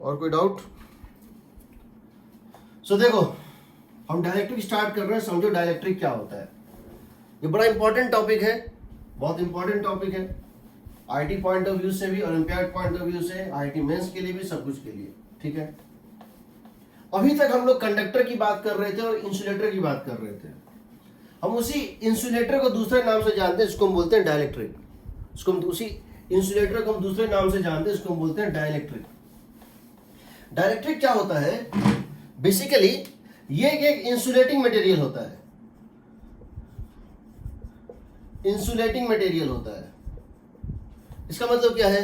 और कोई डाउट? सो देखो, हम डायलेक्ट्रिक स्टार्ट कर रहे हैं। समझो डायलेक्ट्रिक क्या होता है। ये बड़ा इंपॉर्टेंट टॉपिक है, बहुत इंपॉर्टेंट टॉपिक है आईटी पॉइंट ऑफ व्यू से भी, ओलंपियाड पॉइंट ऑफ व्यू से, आईटी मेंस के लिए भी, सब कुछ के लिए। ठीक है, अभी तक हम लोग कंडक्टर की बात कर रहे थे और इंसुलेटर की बात कर रहे थे। हम उसी इंसुलेटर को दूसरे नाम से जानते हैं, इसको हम बोलते हैं डायलेक्ट्रिक। इसको हम उसी इंसुलेटर को हम दूसरे नाम से जानते हैं, इसको हम बोलते हैं डायलेक्ट्रिक। डायलेक्ट्रिक क्या होता है? बेसिकली ये एक इंसुलेटिंग मटेरियल होता है, इंसुलेटिंग मटेरियल होता है। इसका मतलब क्या है?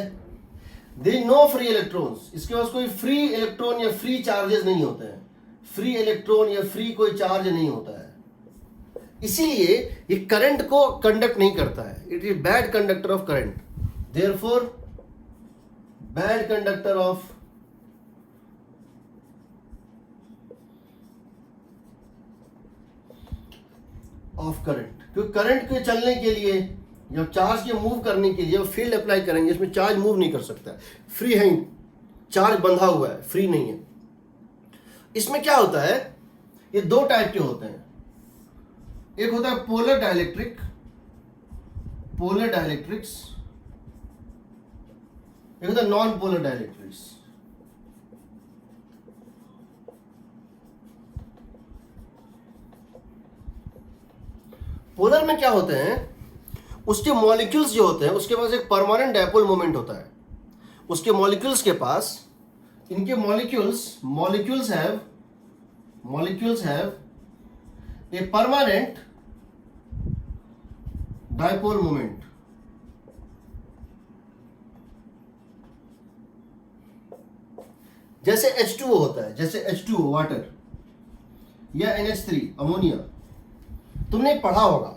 There is no free electrons. इसके पास कोई फ्री इलेक्ट्रॉन या फ्री चार्जेस नहीं होते हैं। फ्री इलेक्ट्रॉन या फ्री कोई चार्ज नहीं होता है, इसीलिए ये करंट को कंडक्ट नहीं करता है। It is bad conductor of current, therefore bad conductor of current. क्योंकि करंट के चलने के लिए या चार्ज के मूव करने के लिए फील्ड अप्लाई करेंगे, इसमें चार्ज मूव नहीं कर सकता, फ्री है, चार्ज बंधा हुआ है, फ्री नहीं है। इसमें क्या होता है? ये दो टाइप के होते हैं। एक होता है पोलर डाइलेक्ट्रिक, पोलर डाइलेक्ट्रिक्स, एक होता है नॉन पोलर डाइलेक्ट्रिक्स। पोलर में क्या होते हैं? उसके मॉलिक्यूल्स जो होते हैं उसके पास एक परमानेंट डायपोल मोमेंट होता है। उसके मॉलिक्यूल्स के पास, इनके molecules have a permanent dipole moment. जैसे H2O होता है, जैसे H2O वाटर या NH3 अमोनिया, तुमने पढ़ा होगा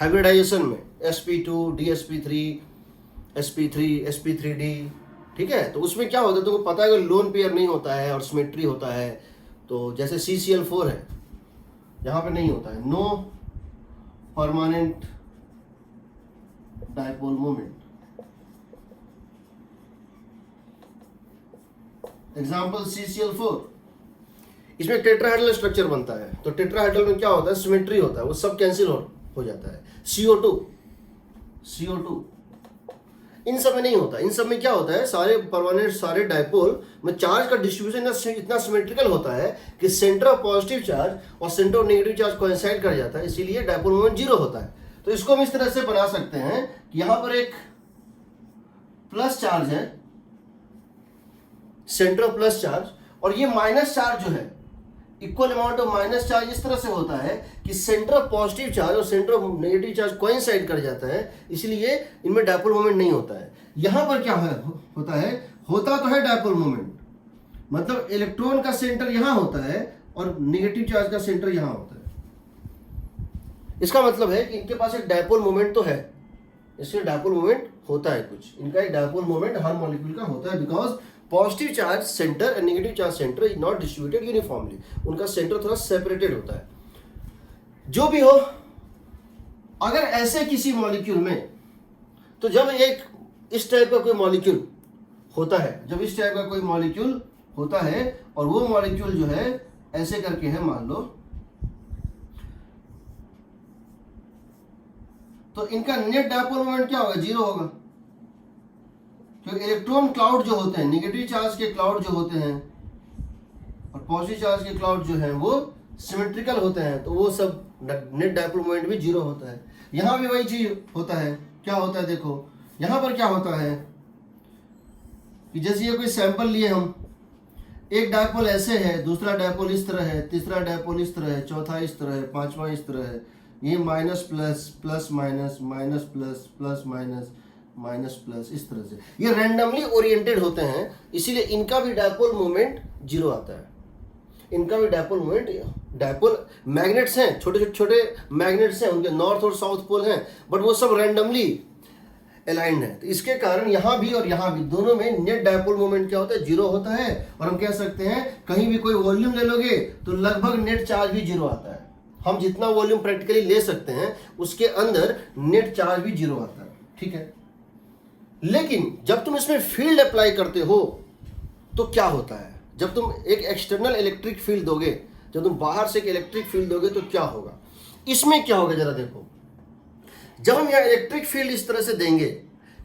हाइब्रिडाइजेशन में sp2 dsp3 sp3 sp3d। ठीक है, तो उसमें क्या होता है तुमको पता है कि लोन पेयर नहीं होता है और सिमेट्री होता है। तो जैसे CCl4 है, यहाँ पे नहीं होता है, no permanent dipole moment. Example CCl4, इसमें टेट्राहेड्रल स्ट्रक्चर बनता है। तो टेट्राहेड्रल में क्या होता है? सिमेट्री होता है, वो सब कैंसिल हो जाता है। CO2 इन सब में नहीं होता। इन सब में क्या होता है? सारे परमानेंट, सारे डायपोल में चार्ज का डिस्ट्रीब्यूशन इतना सिमेट्रिकल होता है कि सेंटर ऑफ पॉजिटिव चार्ज और centre of negative charge coincide कर जाता है, इसीलिए डायपोल मोमेंट जीरो होता है। तो इसको हम इस तरह से बना सकते हैं कि यहां पर एक प्लस चार्ज है, सेंटर ऑफ प्लस चार्ज, और ये माइनस चार्ज जो है, equal amount of minus charge इस तरह से होता है कि सेंटर ऑफ पॉजिटिव चार्ज और centre of negative charge coincide कर जाता है, इसलिए इनमें डायपोल मोमेंट नहीं होता है। यहां पर क्या होता तो है डायपोल मोमेंट, मतलब इलेक्ट्रॉन का सेंटर यहां होता है और नेगेटिव चार्ज का सेंटर यहां होता है। इसका मतलब है कि इनके पास एक डायपोल मोमेंट तो है, इसलिए डायपोल मोमेंट होता है कुछ। इनका एक डायपोल मोमेंट हर मॉलिक्यूल का होता है, because positive charge centre and negative charge centre is not distributed uniformly, उनका सेंटर थोड़ा सेपरेटेड होता है। जो भी हो, अगर ऐसे किसी मॉलिक्यूल में, तो जब एक इस टाइप का कोई मॉलिक्यूल होता है, जब इस टाइप का कोई मॉलिक्यूल होता है और वो मॉलिक्यूल जो है ऐसे करके है मान लो, तो इनका नेट डायपोल मोमेंट क्या होगा? जीरो होगा। क्योंकि इलेक्ट्रॉन क्लाउड जो होते हैं, नेगेटिव चार्ज के क्लाउड जो होते हैं और पॉजिटिव चार्ज के क्लाउड जो हैं वो सिमेट्रिकल होते हैं, तो वो सब नेट डायपोल मोमेंट भी जीरो होता है। यहां भी वही चीज होता है। क्या होता है? देखो यहां पर क्या होता है कि जैसे ये कोई सैंपल लिए हम, एक डायपोल ऐसे है, दूसरा डायपोल इस तरह है, तीसरा डायपोल इस तरह है, चौथा इस तरह है, पांचवा इस तरह है, ये minus plus plus minus minus plus plus minus minus plus, इस तरह से ये रैंडमली ओरिएंटेड होते हैं, इसीलिए इनका भी डायपोल मोमेंट जीरो आता है। इनका भी डायपोल मोमेंट, डायपोल मैग्नेट्स हैं, छोटे छोटे मैग्नेट्स हैं, उनके नॉर्थ और साउथ पोल हैं, बट वो सब रैंडमली अलाइंड है। तो इसके कारण यहाँ भी और यहाँ भी दोनों में नेट डायपोल मोमेंट क्या होता है? जीरो होता है। और हम कह सकते हैं कहीं भी कोई वॉल्यूम ले लोगे तो लगभग नेट चार्ज भी जीरो आता है। हम जितना वॉल्यूम प्रैक्टिकली ले सकते हैं उसके अंदर नेट चार्ज भी जीरो आता है। ठीक है, लेकिन जब तुम इसमें फील्ड अप्लाई करते हो तो क्या होता है जब तुम एक एक्सटर्नल इलेक्ट्रिक फील्ड दोगे, जब तुम बाहर से एक इलेक्ट्रिक फील्ड दोगे तो क्या होगा? इसमें क्या होगा जरा देखो, जब हम यहाँ इलेक्ट्रिक फील्ड इस तरह से देंगे,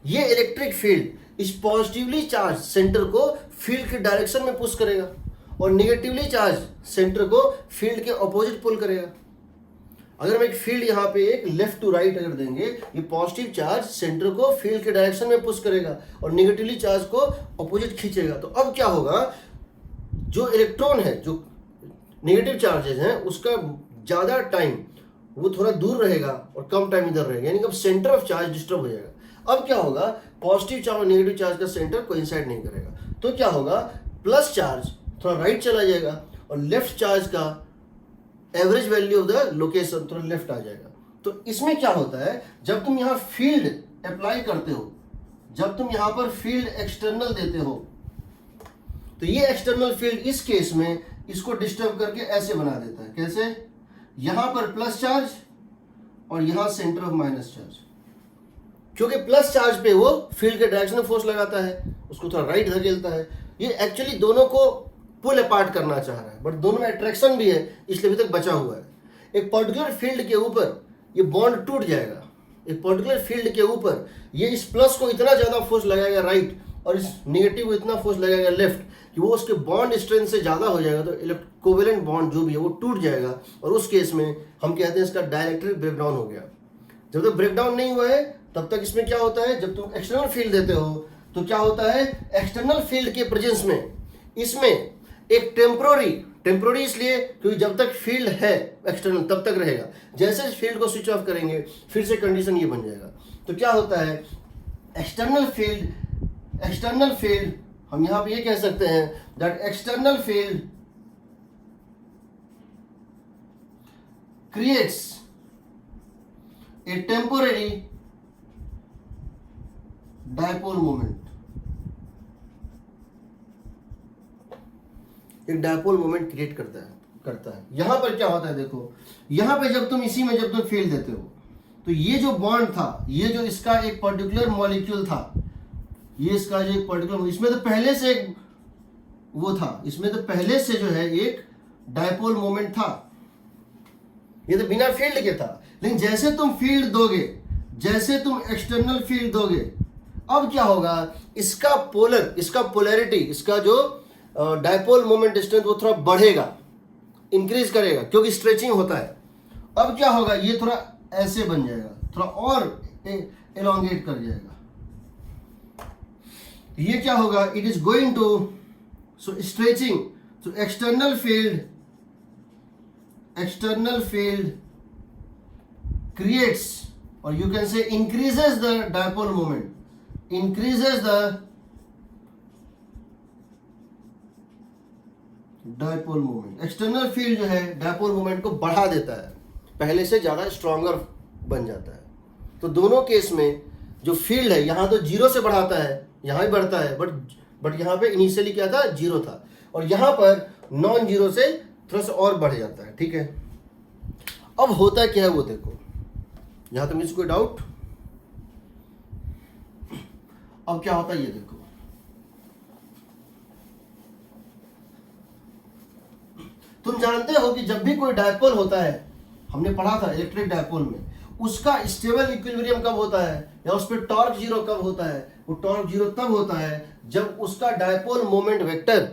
ये इलेक्ट्रिक फील्ड इस पॉजिटिवली चार्ज सेंटर को फील्ड के डायरेक्शन में पुश करेगा और निगेटिवली चार्ज सेंटर को फील्ड के ऑपोजिट पुल करेगा। अगर हम एक फील्ड यहाँ पे एक लेफ्ट टू राइट अगर देंगे, ये पॉजिटिव चार्ज सेंटर को फील्ड के डायरेक्शन में पुश करेगा और निगेटिवली चार्ज को ऑपोजिट खींचेगा। तो अब क्या होगा, जो इलेक्ट्रॉन है, जो नेगेटिव चार्जेस हैं, उसका ज़्यादा टाइम वो थोड़ा दूर रहेगा और कम टाइम इधर रहेगा, यानी कि अब सेंटर ऑफ चार्ज डिस्टर्ब हो जाएगा। अब क्या होगा, पॉजिटिव चार्ज और नेगेटिव चार्ज का सेंटर कोइंसाइड नहीं करेगा, तो क्या होगा, प्लस चार्ज थोड़ा राइट चला जाएगा और लेफ्ट चार्ज का average value of the location थोड़ा लेफ्ट आ जाएगा। तो इसमें क्या होता है, जब तुम यहाँ फील्ड अप्लाई करते हो, जब तुम यहाँ पर फील्ड एक्सटर्नल देते हो, तो ये एक्सटर्नल फील्ड इस केस में इसको डिस्टर्ब करके ऐसे बना देता है। कैसे? यहां पर प्लस चार्ज और यहां सेंटर ऑफ माइनस चार्ज, क्योंकि प्लस चार्ज पे वो फील्ड के डायरेक्शन में फोर्स लगाता है, उसको थोड़ा राइट धकेलता है। ये एक्चुअली दोनों को पुल अपार्ट करना चाह रहा है, बट दोनों में अट्रैक्शन भी है, इसलिए अभी तक बचा हुआ है। एक पर्टिकुलर फील्ड के ऊपर ये बॉन्ड टूट जाएगा, एक पर्टिकुलर फील्ड के ऊपर ये इस प्लस को इतना ज्यादा फोर्स लगाएगा राइट और इस नेगेटिव को इतना फोर्स लगाएगा लेफ्ट कि वो उसके बॉन्ड स्ट्रेंथ से ज़्यादा हो जाएगा, तो कोवेलेंट बॉन्ड जो भी है वो टूट जाएगा और उस केस में हम कहते हैं इसका डाइलेक्ट्रिक ब्रेकडाउन हो गया। जब तक ब्रेकडाउन नहीं हुआ है तब तक इसमें क्या होता है, जब तुम एक्सटर्नल फील्ड देते हो तो क्या होता है, एक्सटर्नल फील्ड के प्रेजेंस में इसमें एक टेम्पोररी इसलिए क्योंकि जब तक फील्ड है एक्सटर्नल तब तक रहेगा, जैसे फील्ड को स्विच ऑफ करेंगे फिर से कंडीशन ये बन जाएगा। तो क्या होता है, एक्सटर्नल फील्ड हम यहां पे ये कह सकते हैं that external field creates a temporary dipole moment. एक डायपोल मोमेंट क्रिएट करता है। यहां पर क्या होता है, देखो यहां पे जब तुम इसी में जब तुम फील्ड देते हो तो ये जो बॉन्ड था, ये जो इसका एक पर्टिकुलर मॉलिक्यूल था, ये इसका जो एक पर्टिकुलर, इसमें तो पहले से एक वो था, इसमें तो पहले से जो है एक डायपोल मोमेंट था, ये तो बिना फील्ड के था। लेकिन जैसे तुम फील्ड दोगे, जैसे तुम एक्सटर्नल फील्ड दोगे, अब क्या होगा, इसका पोलैरिटी, इसका जो डायपोल मोमेंट स्ट्रेंथ वो थोड़ा बढ़ेगा, इंक्रीज करेगा, क्योंकि स्ट्रेचिंग होता है। अब क्या होगा, ये थोड़ा ऐसे बन जाएगा, थोड़ा और एलोंगेट कर जाएगा। ये क्या होगा, it is going to stretching, so external field creates, or you can say increases the dipole moment, increases the dipole moment। External field जो है डायपोल मोमेंट को बढ़ा देता है, पहले से ज्यादा स्ट्रॉन्गर बन जाता है। तो दोनों केस में जो फील्ड है, यहां तो जीरो से बढ़ाता है, यहां भी बढ़ता है, बट यहां पे इनिशियली क्या था, जीरो था, और यहां पर नॉन जीरो से थोड़ा सा और बढ़ जाता है। ठीक है, अब होता क्या है वो देखो, यहां तक मुझे कोई डाउट? अब क्या होता है ये देखो, तुम जानते हो कि जब भी कोई डायपोल होता है, हमने पढ़ा था इलेक्ट्रिक डायपोल में, उसका स्टेबल इक्विलिब्रियम कब होता है या उस पर टॉर्क जीरो कब होता है? वो टॉर्क जीरो तब होता है जब उसका dipole moment vector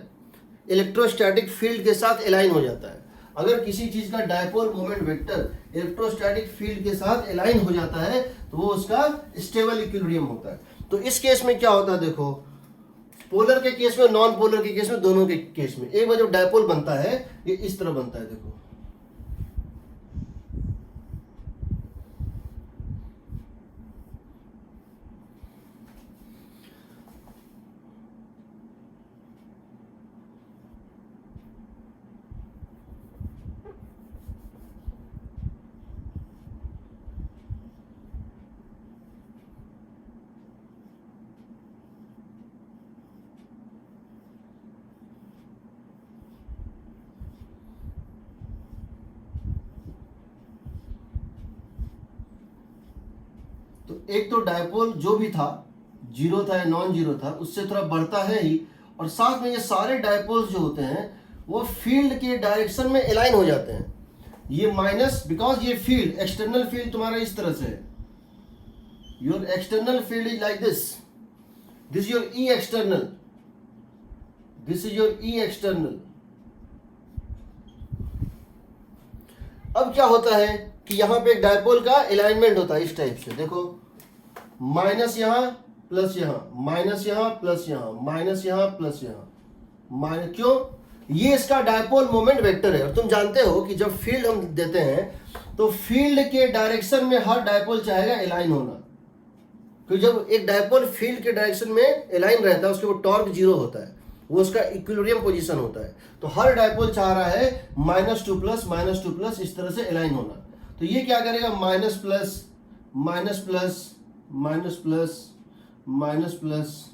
electrostatic field के साथ अलाइन हो जाता है। अगर किसी चीज का dipole moment vector electrostatic field के साथ अलाइन हो जाता है तो वो उसका स्टेबल इक्विलिब्रियम होता है। तो इस केस में क्या होता है देखो, पोलर के केस में, नॉन पोलर के केस में, दोनों के केस में एक बार जब डायपोल बनता है ये इस तरह बनता है देखो, तो एक तो डायपोल जो भी था, जीरो था या नॉन जीरो था, उससे थोड़ा बढ़ता है ही, और साथ में ये सारे डायपोल्स जो होते हैं वो फील्ड के डायरेक्शन में अलाइन हो जाते हैं। ये माइनस, बिकॉज ये फील्ड, एक्सटर्नल फील्ड तुम्हारा इस तरह से है, your external field is like this is your E external, this is your E external. अब क्या होता है कि यहां पे एक डायपोल का अलाइनमेंट होता है इस टाइप से, देखो माइनस यहां प्लस यहां, माइनस यहां प्लस यहां, माइनस यहां प्लस यहां, माइनस, क्यों? ये इसका डायपोल मोमेंट वेक्टर है। और तुम जानते हो कि जब फील्ड हम देते हैं तो फील्ड के डायरेक्शन में हर डायपोल चाहेगा अलाइन होना, क्योंकि जब एक डायपोल फील्ड के डायरेक्शन में अलाइन रहता है उसके वो टॉर्क जीरो होता है, वो उसका इक्विलिब्रियम पोजीशन होता है। तो हर डायपोल चाह रहा है -2 प्लस इस तरह से अलाइन होना। तो ये क्या करेगा, minus plus minus plus minus plus minus plus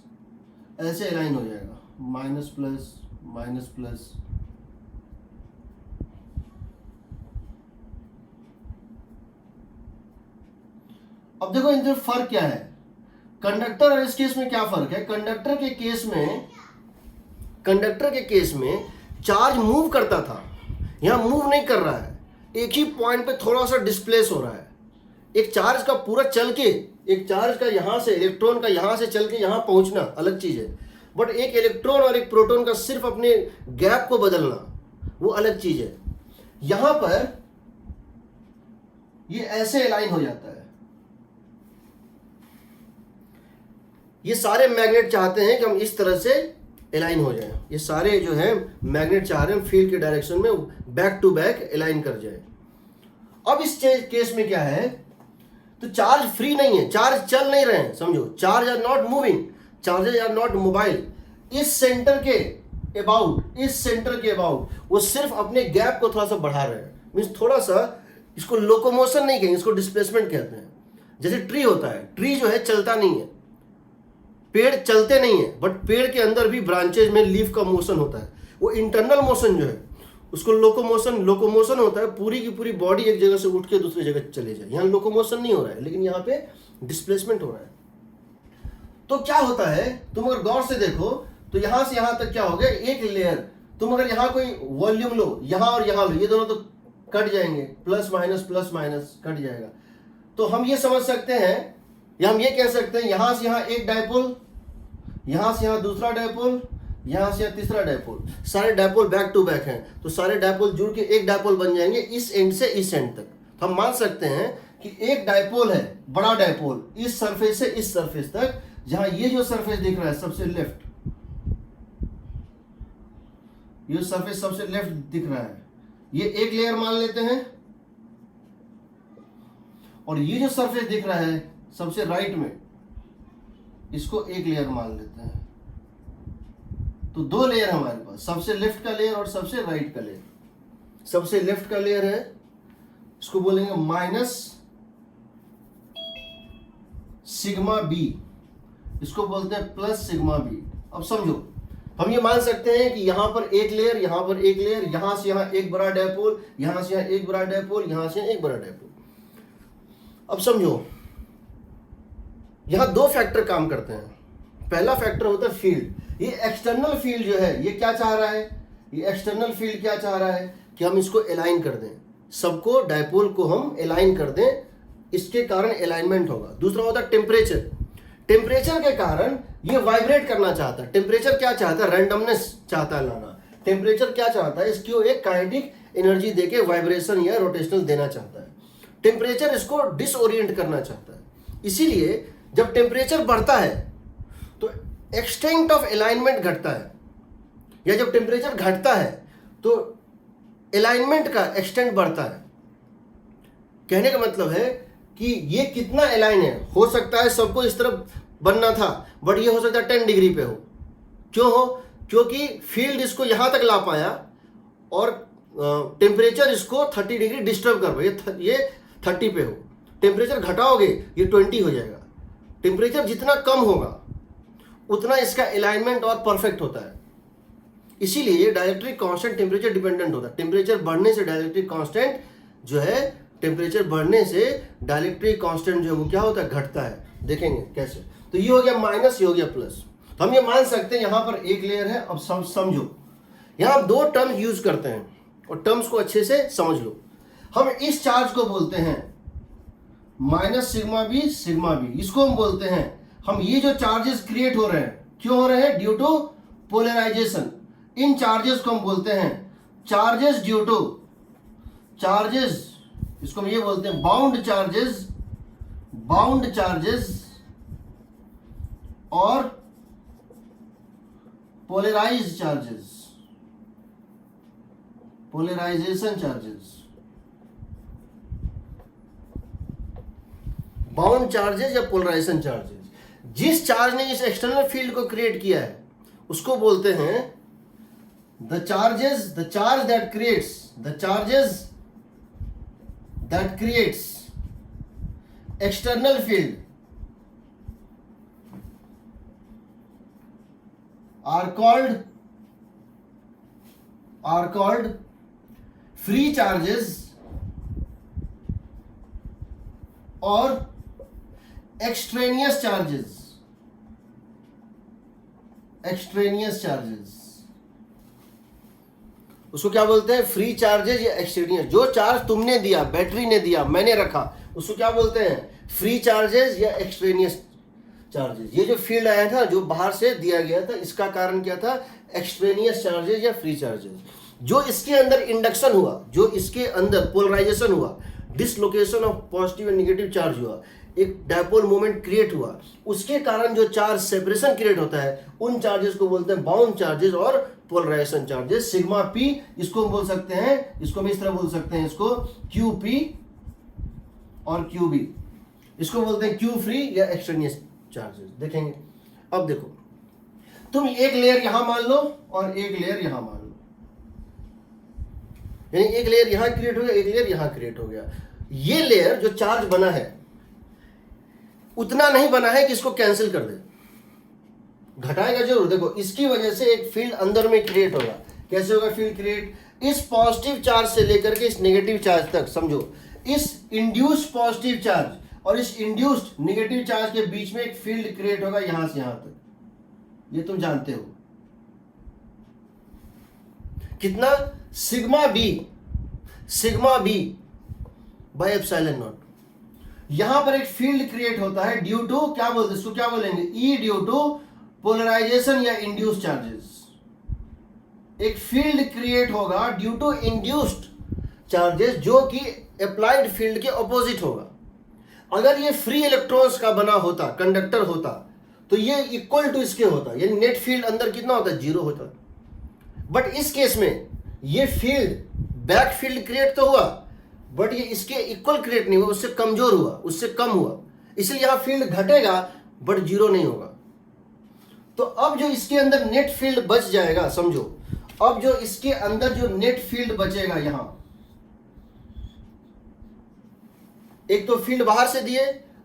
ऐसे अलाइन हो जाएगा, माइनस प्लस माइनस प्लस। अब देखो इनमें फर्क क्या है, कंडक्टर और इस केस में क्या फर्क है। कंडक्टर के केस में चार्ज मूव करता था, यहां मूव नहीं कर रहा है, एक ही पॉइंट पे थोड़ा सा डिस्प्लेस हो रहा है। एक चार्ज का पूरा चल के, एक चार्ज का यहां से, इलेक्ट्रॉन का यहां से चल के यहां पहुंचना अलग चीज है, बट एक इलेक्ट्रॉन और एक प्रोटॉन का सिर्फ अपने गैप को बदलना वो अलग चीज है। यहां पर ये ऐसे अलाइन हो जाता है। ये सारे मैग्नेट चाहते हैं कि हम इस तरह से अलाइन हो जाएं, ये सारे जो है मैग्नेट चाह रहे हैं फील्ड के डायरेक्शन में बैक टू बैक अलाइन कर जाए। अब इस केस में क्या है, तो चार्ज फ्री नहीं है, चार्ज चल नहीं रहे हैं, समझो, charge are not moving, charges are not mobile. इस सेंटर के अबाउट वो सिर्फ अपने गैप को थोड़ा सा बढ़ा रहे हैं, मीन्स थोड़ा सा, इसको लोकोमोशन नहीं कहेंगे, इसको डिस्प्लेसमेंट कहते हैं। जैसे ट्री होता है, ट्री जो है चलता नहीं है, पेड़ चलते नहीं है, बट पेड़ के अंदर भी ब्रांचेज में लीफ का मोशन होता है, वो इंटरनल मोशन जो है उसको लोकोमोशन होता है, पूरी की पूरी बॉडी एक जगह से उठ के दूसरी जगह चले जाए। यहाँ लोकोमोशन नहीं हो रहा है, लेकिन यहाँ पे डिस्प्लेसमेंट हो रहा है। तो क्या होता है, तुम अगर गौर से देखो तो यहां से यहां तक क्या हो गया, एक लेयर। तुम अगर यहां कोई वॉल्यूम लो, यहां और यहां लो, ये दोनों तो कट जाएंगे, प्लस माइनस कट जाएगा। तो हम ये समझ सकते हैं या हम ये कह सकते हैं, यहां से यहां एक डायपोल, यहां से यहां दूसरा डायपोल, यहां से यहां तीसरा डायपोल, सारे डायपोल बैक टू बैक हैं, तो सारे डायपोल जुड़ के एक डायपोल बन जाएंगे इस एंड से इस एंड तक। तो हम मान सकते हैं कि एक डायपोल है, बड़ा डायपोल, इस सरफेस से इस सरफेस तक, जहां ये जो सरफेस दिख रहा है सबसे लेफ्ट, ये सरफेस सबसे लेफ्ट दिख रहा है, ये एक लेयर मान लेते हैं, और ये जो सरफेस दिख रहा है सबसे राइट में, इसको एक लेयर मान लेते हैं। तो दो लेयर हमारे पास, सबसे लेफ्ट का लेयर और सबसे राइट का लेयर। सबसे लेफ्ट का लेयर है, इसको बोलेंगे माइनस सिग्मा बी, इसको बोलते हैं प्लस सिग्मा बी। अब समझो, हम ये मान सकते हैं कि यहां पर एक लेयर, यहां पर एक लेयर, यहां से यहां एक बड़ा डायपोल, यहां से यहां एक बड़ा डायपोल, यहां से एक बड़ा डायपोल। अब समझो, यहां दो फैक्टर काम करते हैं। पहला फैक्टर होता है फील्ड। ये एक्सटर्नल फील्ड जो है, ये क्या चाह रहा है, ये एक्सटर्नल फील्ड क्या चाह रहा है कि हम इसको अलाइन कर दें, सबको डायपोल को हम अलाइन कर दें, इसके कारण अलाइनमेंट होगा। दूसरा होता है टेम्परेचर। टेम्परेचर के कारण ये वाइब्रेट करना चाहता है। टेम्परेचर क्या चाहता है, रैंडमनेस चाहता है लाना। टेम्परेचर क्या चाहता है, इसको एक काइनेटिक एनर्जी देके वाइब्रेशन या रोटेशनल देना चाहता है। टेम्परेचर इसको डिसओरिएंट करना चाहता है। इसीलिए जब टेम्परेचर बढ़ता है तो एक्सटेंट ऑफ अलाइनमेंट घटता है, या जब टेम्परेचर घटता है तो अलाइनमेंट का एक्सटेंट बढ़ता है। कहने का मतलब है कि ये कितना अलाइन है, हो सकता है सबको इस तरफ बनना था, बट ये हो सकता है 10 डिग्री पे हो। क्यों हो, क्योंकि फील्ड इसको यहां तक ला पाया और टेम्परेचर इसको 30 डिग्री डिस्टर्ब कर पाया, ये 30 पे हो। टेम्परेचर घटाओगे ये 20 हो जाएगा। टेम्परेचर जितना कम होगा उतना इसका अलाइनमेंट और परफेक्ट होता है। इसीलिए डाइलेक्ट्रिक कांस्टेंट टेम्परेचर डिपेंडेंट होता है। टेम्परेचर बढ़ने से डाइलेक्ट्रिक कांस्टेंट जो है, टेम्परेचर बढ़ने से डाइलेक्ट्रिक कांस्टेंट जो है वो क्या होता है, घटता है। देखेंगे कैसे। तो ये हो गया माइनस, ये हो गया प्लस। तो हम ये मान सकते हैं यहां पर एक लेयर है। अब समझो, यहां आप दो टर्म यूज करते हैं और टर्म्स को अच्छे से समझ लो। हम इस चार्ज को बोलते हैं minus sigma B sigma B, इसको हम बोलते हैं, हम ये जो चार्जेस क्रिएट हो रहे हैं क्यों हो रहे हैं? Due to polarisation. इन चार्जेस को हम बोलते हैं चार्जेस ड्यू टू चार्जेस, इसको हम ये बोलते हैं बाउंड चार्जेस, बाउंड चार्जेस और polarised charges, polarisation charges. Bound charges या पोलराइजेशन चार्जेस। जिस चार्ज ने इस एक्सटर्नल फील्ड को क्रिएट किया है उसको बोलते हैं the charges, the charge that creates, the charges that creates external field are called free charges or extraneous charges, extraneous charges। उसको क्या बोलते हैं? फ्री चार्जेस या एक्सट्रेनियस। जो चार्ज तुमने दिया, बैटरी ने दिया, मैंने रखा, उसको क्या बोलते हैं? फ्री चार्जेस या एक्सट्रेनियस चार्जेस। ये जो फील्ड आया था, जो बाहर से दिया गया था, इसका कारण क्या था? एक्सट्रेनियस चार्जेस या फ्री चार्जेस। जो इसके अंदर इंडक्शन हुआ, जो इसके अंदर पोलराइजेशन हुआ, dislocation of positive and negative charge हुआ, एक डायपोल मोमेंट क्रिएट हुआ, उसके कारण जो चार्ज सेपरेशन क्रिएट होता है, उन चार्जेस को बोलते हैं बाउंड चार्जेस और पोलराइजेशन चार्जेस। सिग्मा पी इसको हम बोल सकते हैं, इसको हम इस तरह बोल सकते हैं, इसको क्यू पी और क्यू बी, इसको बोलते हैं क्यू फ्री या एक्सट्रेनियस चार्जेस। देखेंगे। अब देखो, तुम एक लेयर यहां मान लो और एक लेयर यहां मान लो, यानी एक लेयर यहां क्रिएट हो गया, एक लेयर यहां क्रिएट हो गया। ये लेयर जो चार्ज बना है उतना नहीं बना है कि इसको कैंसिल कर दे, घटाएगा जरूर। देखो, इसकी वजह से एक फील्ड अंदर में क्रिएट होगा। कैसे होगा फील्ड क्रिएट? इस पॉजिटिव चार्ज से लेकर के इस नेगेटिव चार्ज तक, समझो, इस इंड्यूस्ड पॉजिटिव चार्ज और इस इंड्यूस्ड नेगेटिव चार्ज के बीच में एक फील्ड क्रिएट होगा यहां से यहां तक। ये तुम जानते हो कितना? Sigma B by epsilon naught. यहां पर एक फील्ड क्रिएट होता है ड्यू टू, क्या बोलते हैं इसको, क्या बोलेंगे? ई ड्यू टू पोलराइजेशन या इंड्यूस्ड चार्जेस। एक फील्ड क्रिएट होगा ड्यू टू इंड्यूस्ड चार्जेस, जो कि अप्लाइड फील्ड के ऑपोजिट होगा। अगर ये फ्री इलेक्ट्रॉन्स का बना होता, कंडक्टर होता, तो ये इक्वल टू इसके होता, यानी नेट फील्ड अंदर कितना होता? 0 होता। बट इस केस में ये फील्ड बैक फील्ड क्रिएट तो हुआ, बट ये इसके इक्वल क्रिएट नहीं हुआ, उससे कमजोर हुआ, उससे कम हुआ, इसलिए यहां फील्ड घटेगा बट 0 नहीं होगा। तो अब जो इसके अंदर नेट फील्ड बच जाएगा, समझो, अब जो इसके अंदर जो नेट फील्ड बचेगा, यहां एक तो फील्ड बाहर से दिए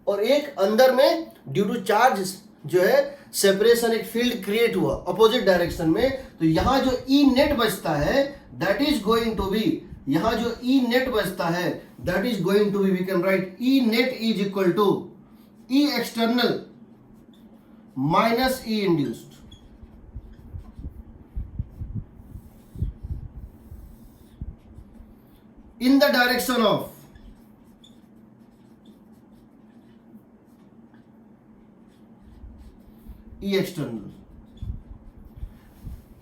और एक अंदर में ड्यू टू चार्ज जो है सेपरेशन, एक फील्ड क्रिएट हुआ अपोजिट डायरेक्शन में। तो यहां जो ई नेट बचता है that is going to be, यहां जो ई नेट बचता है that is going to be, we can write E net is equal to E external minus E induced. In the direction of E external.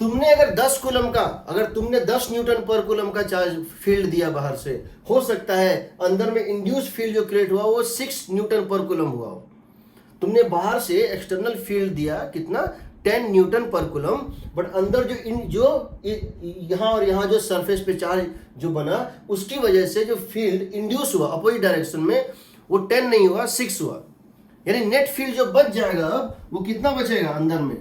तुमने अगर 10 coulomb का, अगर तुमने 10 Newton पर कूलम का चार्ज फील्ड दिया बाहर से, हो सकता है अंदर में इंड्यूस्ड फील्ड जो क्रिएट हुआ वो 6 न्यूटन पर कूलम हुआ हो। तुमने बाहर से एक्सटर्नल फील्ड दिया कितना? 10 न्यूटन पर कूलम, बट अंदर जो यहां और यहां जो सरफेस पे चार्ज जो बना, उसकी वजह से जो फील्ड इंड्यूस हुआ अपोजिट डायरेक्शन में, वो 10 नहीं हुआ, 6 हुआ। यानी नेट फील्ड जो बच जाएगा अब, वो कितना बचेगा अंदर में?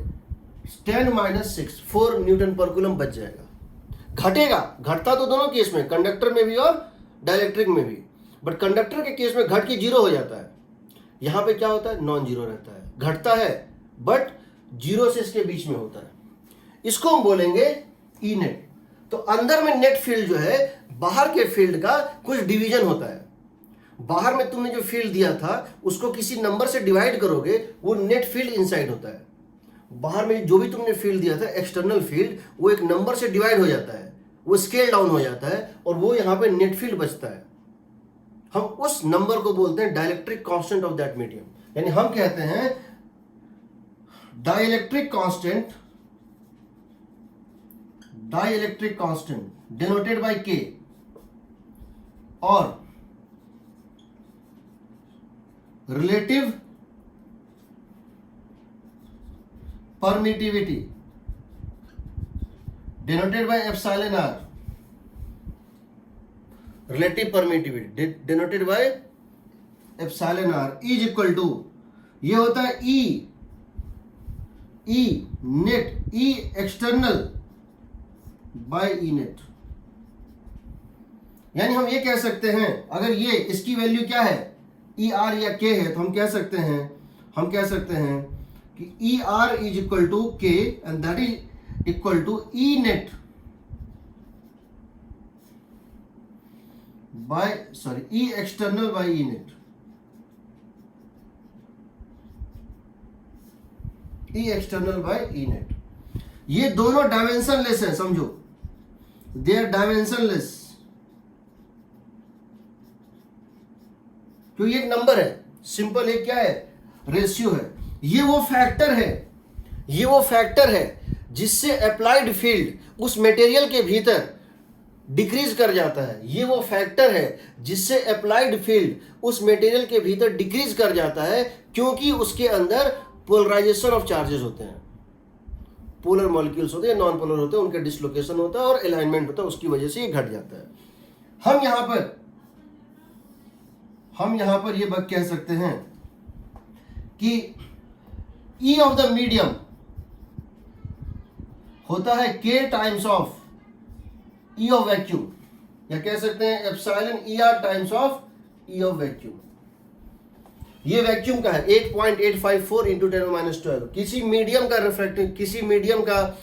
10 माइनस 6, 4 न्यूटन पर कूलम बच जाएगा। घटेगा, घटता तो दोनों केस में, कंडक्टर में भी और डाइलेक्ट्रिक में भी, बट कंडक्टर के केस में घट के 0 हो जाता है, यहां पे क्या होता है? नॉन जीरो रहता है। घटता है बट 0 से इसके बीच में होता है, इसको हम बोलेंगे ई नेट। तो अंदर में नेट फील्ड जो है, बाहर के फील्ड का कुछ डिवीजन होता है। बाहर में तुमने जो फील्ड दिया था उसको किसी नंबर से डिवाइड करोगे, वो नेट फील्ड इनसाइड होता है। बाहर में जो भी तुमने फील्ड दिया था एक्सटर्नल फील्ड, वो एक नंबर से डिवाइड हो जाता है, वो स्केल डाउन हो जाता है और वो यहाँ पे नेट फील्ड बचता है। हम उस नंबर को बोलते हैं dielectric constant of that medium. यानी हम कहते हैं dielectric constant denoted by K और relative permittivity denoted by epsilon r, relative permittivity denoted by epsilon r is equal to, ये होता है E net, E external by E net। यानी हम ये कह सकते हैं, अगर ये इसकी वैल्यू क्या है E r या K है, तो हम कह सकते हैं कि E r is equal to K and that is equal to E net by E external by E net, E external by E net। ये दोनों डायमेंशनलेस है, समझो, दे आर डायमेंशनलेस, क्योंकि एक नंबर है, सिंपल है, क्या है, रेशियो है। ये वो फैक्टर है जिससे अप्लाइड फील्ड उस मटेरियल के भीतर डिक्रीज कर जाता है। ये वो फैक्टर है जिससे अप्लाइड फील्ड उस मटेरियल के भीतर डिक्रीज कर जाता है, क्योंकि उसके अंदर पोलराइजेशन ऑफ चार्जेस होते हैं, पोलर मॉलिक्यूल्स होते हैं, नॉन पोलर होते हैं, उनका डिसलोकेशन होता है और अलाइनमेंट होता है, उसकी वजह से ये घट जाता है। हम यहां पर ये बात कह सकते हैं कि E ऑफ द मीडियम होता है K times of E of vacuum, या कह सकते हैं epsilon ER times of E of vacuum. ये वैक्यूम का है 8.854 इंटू 10⁻12। किसी मीडियम का रिफ्रैक्टिव, किसी मीडियम का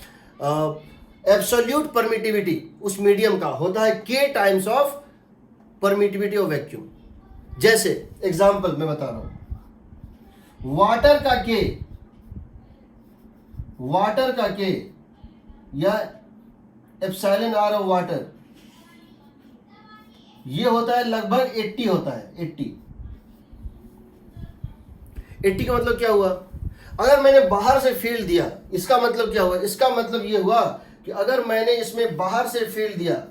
एब्सोल्यूट परमिटिविटी उस मीडियम का होता है K times of permittivity of vacuum. जैसे एग्जांपल मैं बता रहा हूं, वाटर का K या एप्सिलॉन R ऑफ वाटर, ये होता है लगभग 80 होता है। 80 का मतलब क्या हुआ, अगर मैंने बाहर से फील्ड दिया, इसका मतलब क्या हुआ, इसका मतलब ये हुआ कि अगर मैंने इसमें बाहर से फील्ड दिया,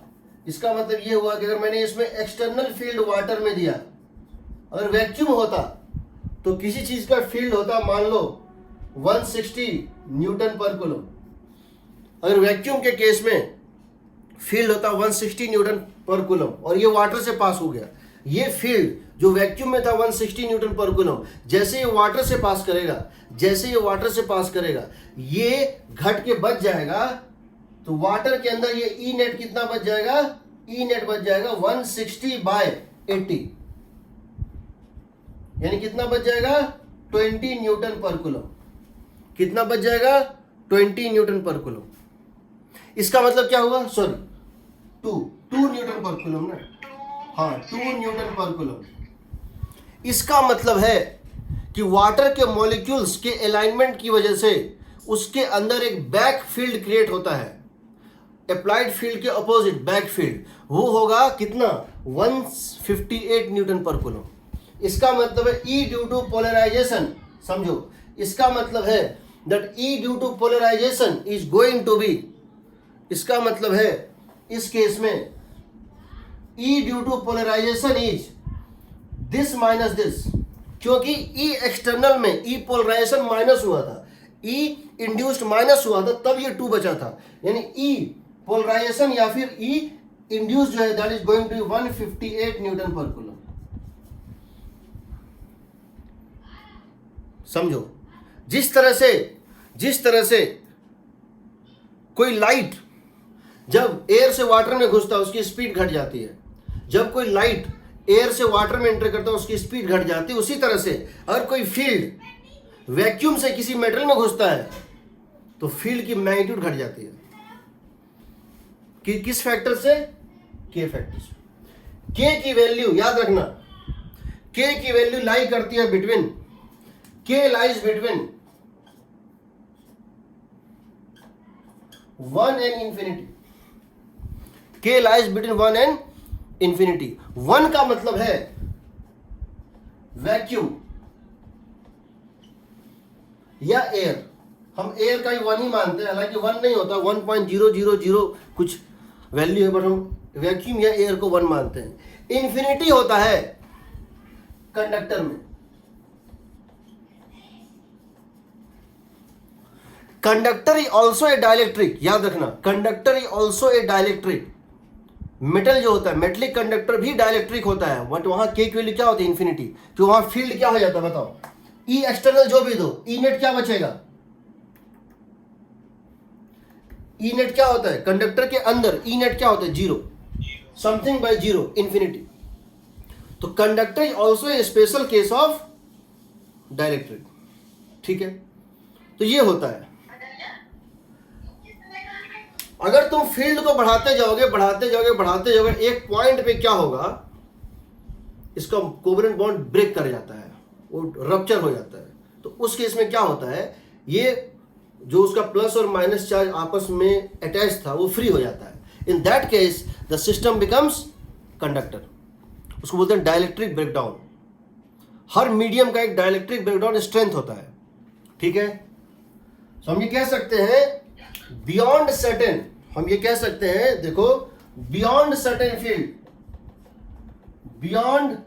इसका मतलब ये हुआ कि अगर मैंने इसमें एक्सटर्नल फील्ड वाटर में दिया, अगर वैक्यूम होता तो किसी चीज का फील्ड होता मान लो 160 न्यूटन पर कूलम, अगर वैक्यूम के केस में फील्ड होता 160 न्यूटन पर कूलम और ये वाटर से पास हो गया, ये फील्ड जो वैक्यूम में था 160 न्यूटन पर कूलम, जैसे ये वाटर से पास करेगा ये घट के बच जाएगा, तो वाटर के अंदर ये ई नेट कितना बच जाएगा, ई नेट बच जाएगा 160/80, यानी कितना बच जाएगा 20 न्यूटन पर कूलम। कितना बच जाएगा 20 न्यूटन पर कूलम। इसका मतलब क्या हुआ, सॉरी 2 न्यूटन पर कूलम ना, हाँ 2 न्यूटन पर कूलम। इसका मतलब है कि वाटर के मॉलिक्यूल्स के अलाइनमेंट की वजह से उसके अंदर एक बैक फील्ड क्रिएट होता है, अप्लाइड फील्ड के अपोजिट बैक फील्ड, वो होगा कितना 158 न्यूटन पर कूलम। इसका मतलब है E ड्यू टू पोलराइजेशन, समझो, इसका मतलब है that E due to polarisation is going to be, इसका मतलब है इस केस में E due to polarisation is this minus this, क्योंकि E एक्सटर्नल में E पोलराइजेशन माइनस हुआ था, E इंड्यूस्ड माइनस हुआ था, तब ये 2 बचा था, यानी E पोलराइजेशन या फिर E इंड्यूस्ड जो है that is going to 158 newton पर कूलम। समझो, जिस तरह से कोई लाइट जब एयर से वाटर में घुसता है उसकी स्पीड घट जाती है, जब कोई लाइट एयर से वाटर में एंटर करता है उसकी स्पीड घट जाती है, उसी तरह से अगर कोई फील्ड वैक्यूम से किसी मेटल में घुसता है तो फील्ड की मैग्नीट्यूड घट जाती है। कि किस फैक्टर से, के फैक्टर से। के की वैल्यू याद रखना, के की वैल्यू लाई करती है बिटवीन, के lies between 1 and infinity. K lies between 1 and infinity. 1 का मतलब है वैक्यूम या एयर. हम एयर का ही 1 ही मानते हैं, हालांकि 1 नहीं होता, 1.000 कुछ वैल्यू है, बट हम वैक्यूम या एयर को 1 मानते हैं. इन्फिनिटी होता है कंडक्टर में. Conductor is also A dielectric. याद रखना, conductor is also A dielectric. Metal जो होता है, मेटलिक कंडक्टर भी डाइलेक्ट्रिक होता है, बट वहां के की वैल्यू क्या होती है? इन्फिनिटी. तो वहां फील्ड क्या हो जाता है बताओ? ई एक्सटर्नल जो भी दो, ई नेट क्या बचेगा? ई नेट क्या होता है कंडक्टर के अंदर? ई नेट क्या होता है? 0. Something by 0, infinity. तो conductor is also a special case of dielectric. ठीक है, तो ये होता है. अगर तुम फील्ड को बढ़ाते जाओगे बढ़ाते जाओगे बढ़ाते जाओगे, एक पॉइंट पे क्या होगा? इसका कोवेलेंट बॉन्ड ब्रेक कर जाता है, वो रप्चर हो जाता है. तो उस केस में क्या होता है? ये जो उसका प्लस और माइनस चार्ज आपस में अटैच था वो फ्री हो जाता है. In that case the system becomes conductor. उसको बोलते हैं डाइलेक्ट्रिक ब्रेकडाउन. हर मीडियम का एक डाइलेक्ट्रिक ब्रेकडाउन स्ट्रेंथ होता है. ठीक है, तो हम ये कह सकते हैं बियॉन्ड सर्टेन, हम ये कह सकते हैं, देखो, beyond certain field, beyond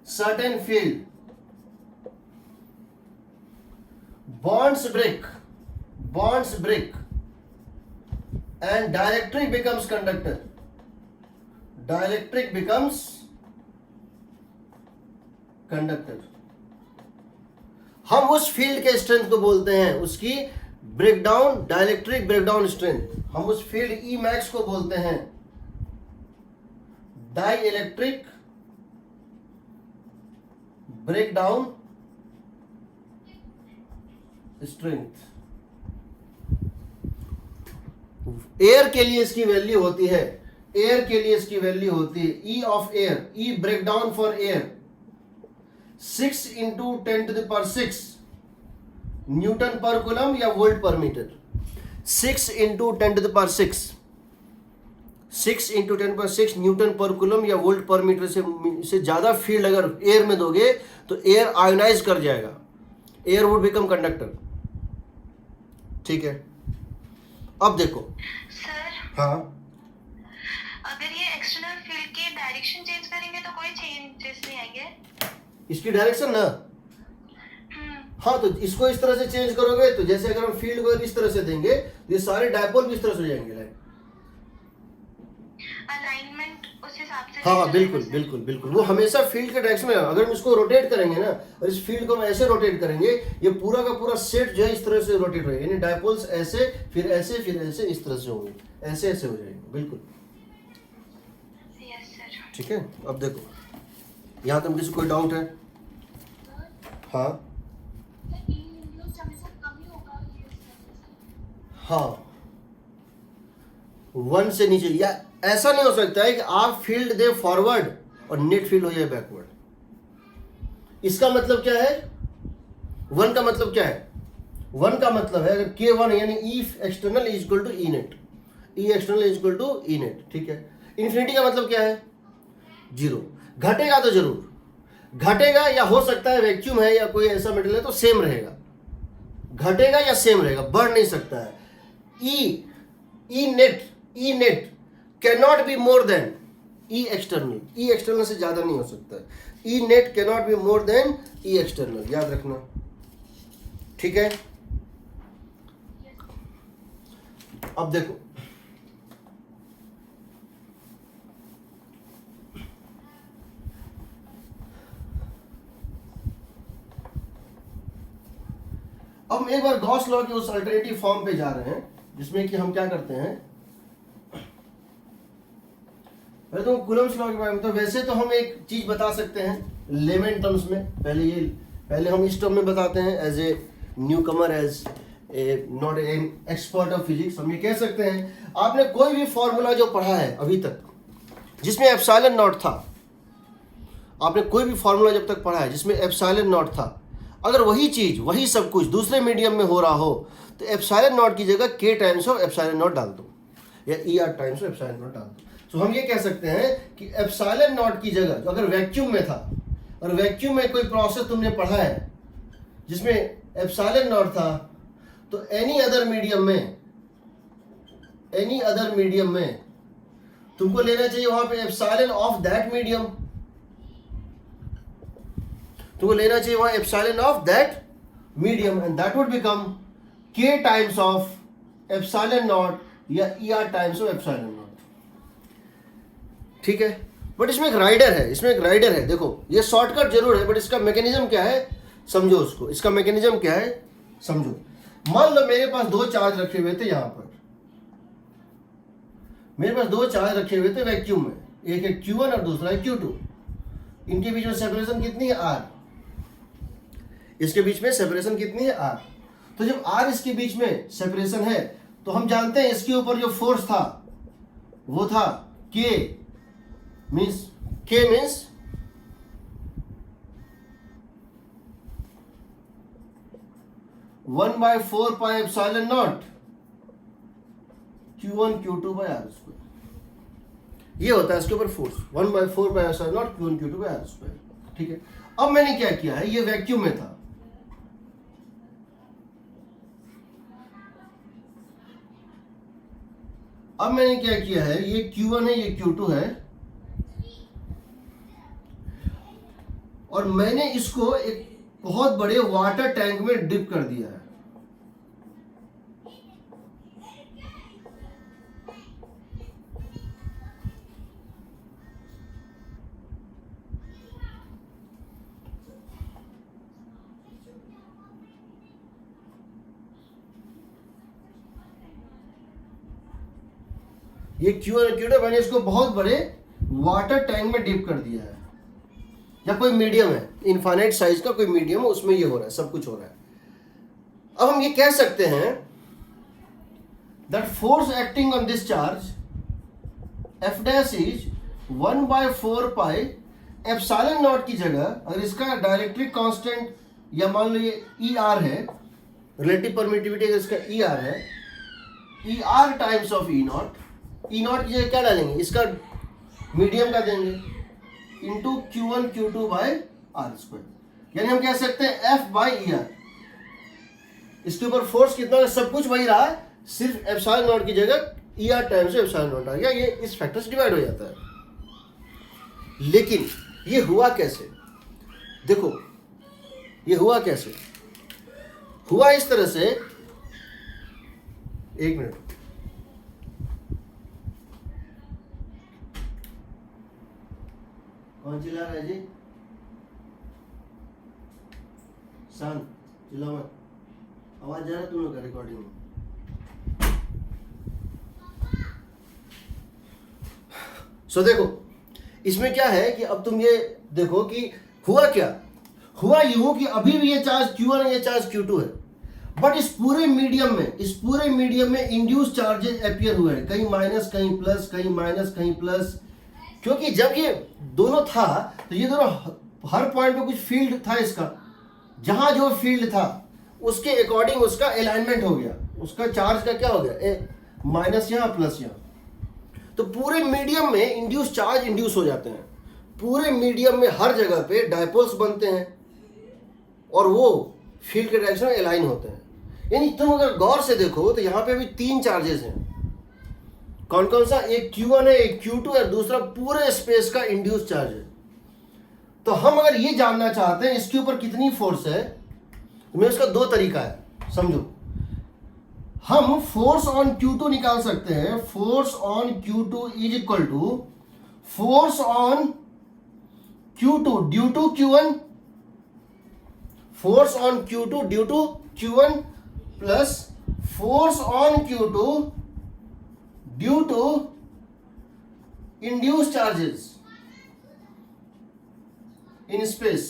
certain field bonds break and dielectric becomes conductor. Dielectric becomes conductor. हम उस फील्ड के स्ट्रेंथ को बोलते हैं, उसकी ब्रेकडाउन, डाइलेक्ट्रिक ब्रेकडाउन स्ट्रेंथ. हम उस फील्ड ई मैक्स को बोलते हैं डाइलेक्ट्रिक ब्रेकडाउन स्ट्रेंथ. एयर के लिए इसकी वैल्यू होती है, एयर के लिए इसकी वैल्यू होती है ई of air, E breakdown for air 6 into 10⁶ Newton पर कूलम या वोल्ट पर मीटर. 6 into 10⁶, 6 into 10⁶ न्यूटन पर कूलम या वोल्ट पर मीटर से ज्यादा फील्ड अगर एयर में दोगे तो एयर आयोनाइज कर जाएगा, एयर वुड बिकम कंडक्टर. ठीक है, अब देखो सर, हाँ, अगर ये एक्सटर्नल फील्ड की डायरेक्शन चेंज करेंगे तो कोई चेंजेस नहीं आएंगे? इसकी डायरेक्शन ना, हाँ, तो इसको इस तरह से चेंज करोगे तो जैसे अगर हम फील्ड को इस तरह से देंगे तो ये सारे डायपोल भी इस तरह से हो जाएंगे. अलाइनमेंट उस हिसाब से. हाँ, बिल्कुल बिल्कुल बिल्कुल, वो हमेशा फील्ड के डायरेक्शन में. अगर हम इसको रोटेट करेंगे ना, और इस फील्ड को हम ऐसे रोटेट करेंगे, ये पूरा का पूरा सेट जो है इस तरह से रोटेट होगा, यानी डायपोल्स ऐसे फिर ऐसे फिर ऐसे इस तरह से होंगे, ऐसे ऐसे हो जाएंगे. बिल्कुल, यस सर. ठीक है. अब देखो, यहाँ तक किसी कोई डाउट है? हाँ हाँ, 1 से नीचे, या ऐसा नहीं हो सकता है कि आप फील्ड दे फॉरवर्ड और नेट फील्ड हो जाए बैकवर्ड. इसका मतलब क्या है? 1 का मतलब क्या है? 1 का मतलब है अगर K1 यानी E external is equal to E net, E external is equal to E net. ठीक है. इन्फिनिटी का मतलब क्या है? 0. घटेगा तो जरूर घटेगा, या हो सकता है वैक्यूम है या कोई ऐसा मेटल है तो सेम रहेगा, घटेगा या सेम रहेगा, बढ़ नहीं सकता है. E net cannot be more than E external. E external से ज्यादा नहीं हो सकता. E net cannot be more than E external, याद रखना. ठीक है. अब देखो, अब हम एक बार गॉस लॉ के उस अल्टरनेटिव फॉर्म पे जा रहे हैं, जिसमें कि हम क्या करते हैं, पहले तो कूलम्ब्स लॉ के बारे में. तो वैसे तो हम एक चीज बता सकते हैं लेमन टर्म्स में. पहले हम इस टर्म में बताते हैं as a new comer, as a not an expert of physics. हम ये कह सकते हैं, आपने कोई भी फॉर्मूला जो पढ़ा है अभी तक जिसमें एप्सिलॉन नॉट था, आपने कोई भी फॉर्मूला जब तक पढ़ा है जिसमें एप्सिलॉन नॉट था, अगर वही चीज वही सब कुछ दूसरे मीडियम में हो रहा हो तो एप्सिलॉन नॉट की जगह k times of epsilon not डाल दो या ER times of epsilon not डाल दो। तो हम ये कह सकते हैं कि एप्सिलॉन नॉट की जगह, अगर वैक्यूम में था और वैक्यूम में कोई प्रोसेस तुमने पढ़ा है जिसमें एप्सिलॉन नॉट था, तो एनी अदर मीडियम में तुमको लेना चाहिए वहां पे एप्सिलॉन ऑफ दैट मीडियम, तुमको लेना चाहिए वहां epsilon of that medium, and that would become k times of epsilon not या ER times of epsilon not. ठीक है, बट इसमें एक राइडर है, देखो ये शॉर्टकट जरूर है, बट इसका मैकेनिज्म क्या है समझो उसको। इसका मैकेनिज्म क्या है समझो। मान लो मेरे पास दो चार्ज रखे हुए थे, यहां पर मेरे पास दो चार्ज रखे हुए थे वैक्यूम में, एक है Q1 और दूसरा है Q2। इनके बीच में सेपरेशन कितनी है R, इसके बीच में सेपरेशन कितनी है R। तो जब R इसके बीच में सेपरेशन है तो हम जानते हैं इसके ऊपर जो फोर्स था वो था K means 1/4 pi epsilon naught Q1 Q2 by R square. ये होता है इसके ऊपर force 1/4 pi epsilon naught Q1 Q2 by R square. ठीक है, अब मैंने क्या किया है, ये वैक्यूम में था, अब मैंने क्या किया है, ये Q1 है ये Q2 है, और मैंने इसको एक बहुत बड़े वाटर टैंक में डिप कर दिया है। ये Q1 Q2 मैंने इसको बहुत बड़े वाटर टैंक में डिप कर दिया है, या कोई मीडियम है इनफाइनाइट साइज का कोई मीडियम है, उसमें ये हो रहा है, सब कुछ हो रहा है। अब हम ये कह सकते हैं that force acting on this charge F dash is 1/4 pi epsilon not की जगह अगर इसका डाइलेक्ट्रिक कांस्टेंट या मान लो ये ER है, रिलेटिव परमिटिविटी अगर इसका ER है, ER times of E not की जगह क्या डालेंगे, इसका मीडियम का देंगे into Q1 Q2 by R square. यानी हम कह सकते हैं F बाई ER। इसके ऊपर फोर्स कितना है, सब कुछ वही रहा, सिर्फ एप्सिलॉन नॉट की जगह ER टाइम्स एप्सिलॉन नॉट आ गया, ये इस फैक्टर से डिवाइड हो जाता है। लेकिन ये हुआ कैसे, देखो ये हुआ कैसे, हुआ इस तरह से, एक मिनट, कौन चिल्ला रहा है जी, शांत, चिल्लाओ मत, आवाज जा रहा है तुम लोग का रिकॉर्डिंग में। सो देखो इसमें क्या है कि अब तुम ये देखो कि हुआ क्या, हुआ यूं कि अभी भी ये चार्ज Q1 है, ये चार्ज Q2 है, बट इस पूरे मीडियम में इंड्यूस चार्जेस अपीयर हुए हैं, कहीं माइनस कहीं प्लस, कहीं माइनस कहीं प्लस, क्योंकि जब ये दोनों था तो ये दोनों हर पॉइंट पे कुछ फील्ड था इसका, जहां जो फील्ड था उसके अकॉर्डिंग उसका अलाइनमेंट हो गया, उसका चार्ज का क्या हो गया, माइनस यहाँ प्लस यहाँ। तो पूरे मीडियम में इंड्यूस चार्ज इंड्यूस हो जाते हैं, पूरे मीडियम में हर जगह पे डायपोल्स बनते हैं और वो फील्ड के डायरेक्शन में अलाइन होते हैं। यानी तुम अगर गौर से देखो तो यहाँ पे अभी तीन चार्जेस हैं, कौन कौन सा, एक Q1 है, एक Q2 है, दूसरा पूरे स्पेस का इंड्यूस चार्ज है। तो हम अगर ये जानना चाहते हैं इसके ऊपर कितनी फोर्स है, तो मैं उसका दो तरीका है, समझो। हम फोर्स ऑन Q2 निकाल सकते हैं, force on Q2 is equal to force on Q2 due to Q1, force on Q2 due to Q1 plus force on Q2 due to induce charges in space.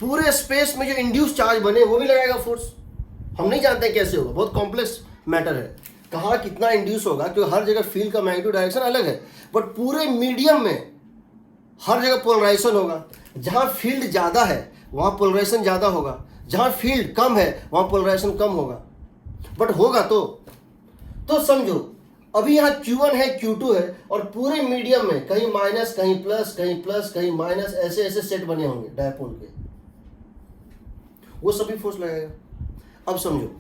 पूरे space में जो induce charge बने वो भी लगाएगा force. हम नहीं जानते कैसे होगा, बहुत कॉम्प्लेक्स मैटर है, कहाँ कितना इंड्यूस होगा, क्योंकि हर जगह फील्ड का मैग्नीट्यूड डायरेक्शन अलग है, बट पूरे मीडियम में हर जगह पोलराइजेशन होगा। जहाँ फील्ड ज़्यादा है वहाँ पोलराइजेशन ज़्यादा होगा, जहां फील्ड कम है वहां पोलराइजेशन कम होगा, बट होगा तो समझो अभी यहाँ Q1 है Q2 है और पूरे मीडियम में कहीं माइनस कहीं प्लस कहीं प्लस कहीं माइनस ऐसे ऐसे सेट बने होंगे डायपोल के, वो सभी फोर्स लगेगा। अब समझो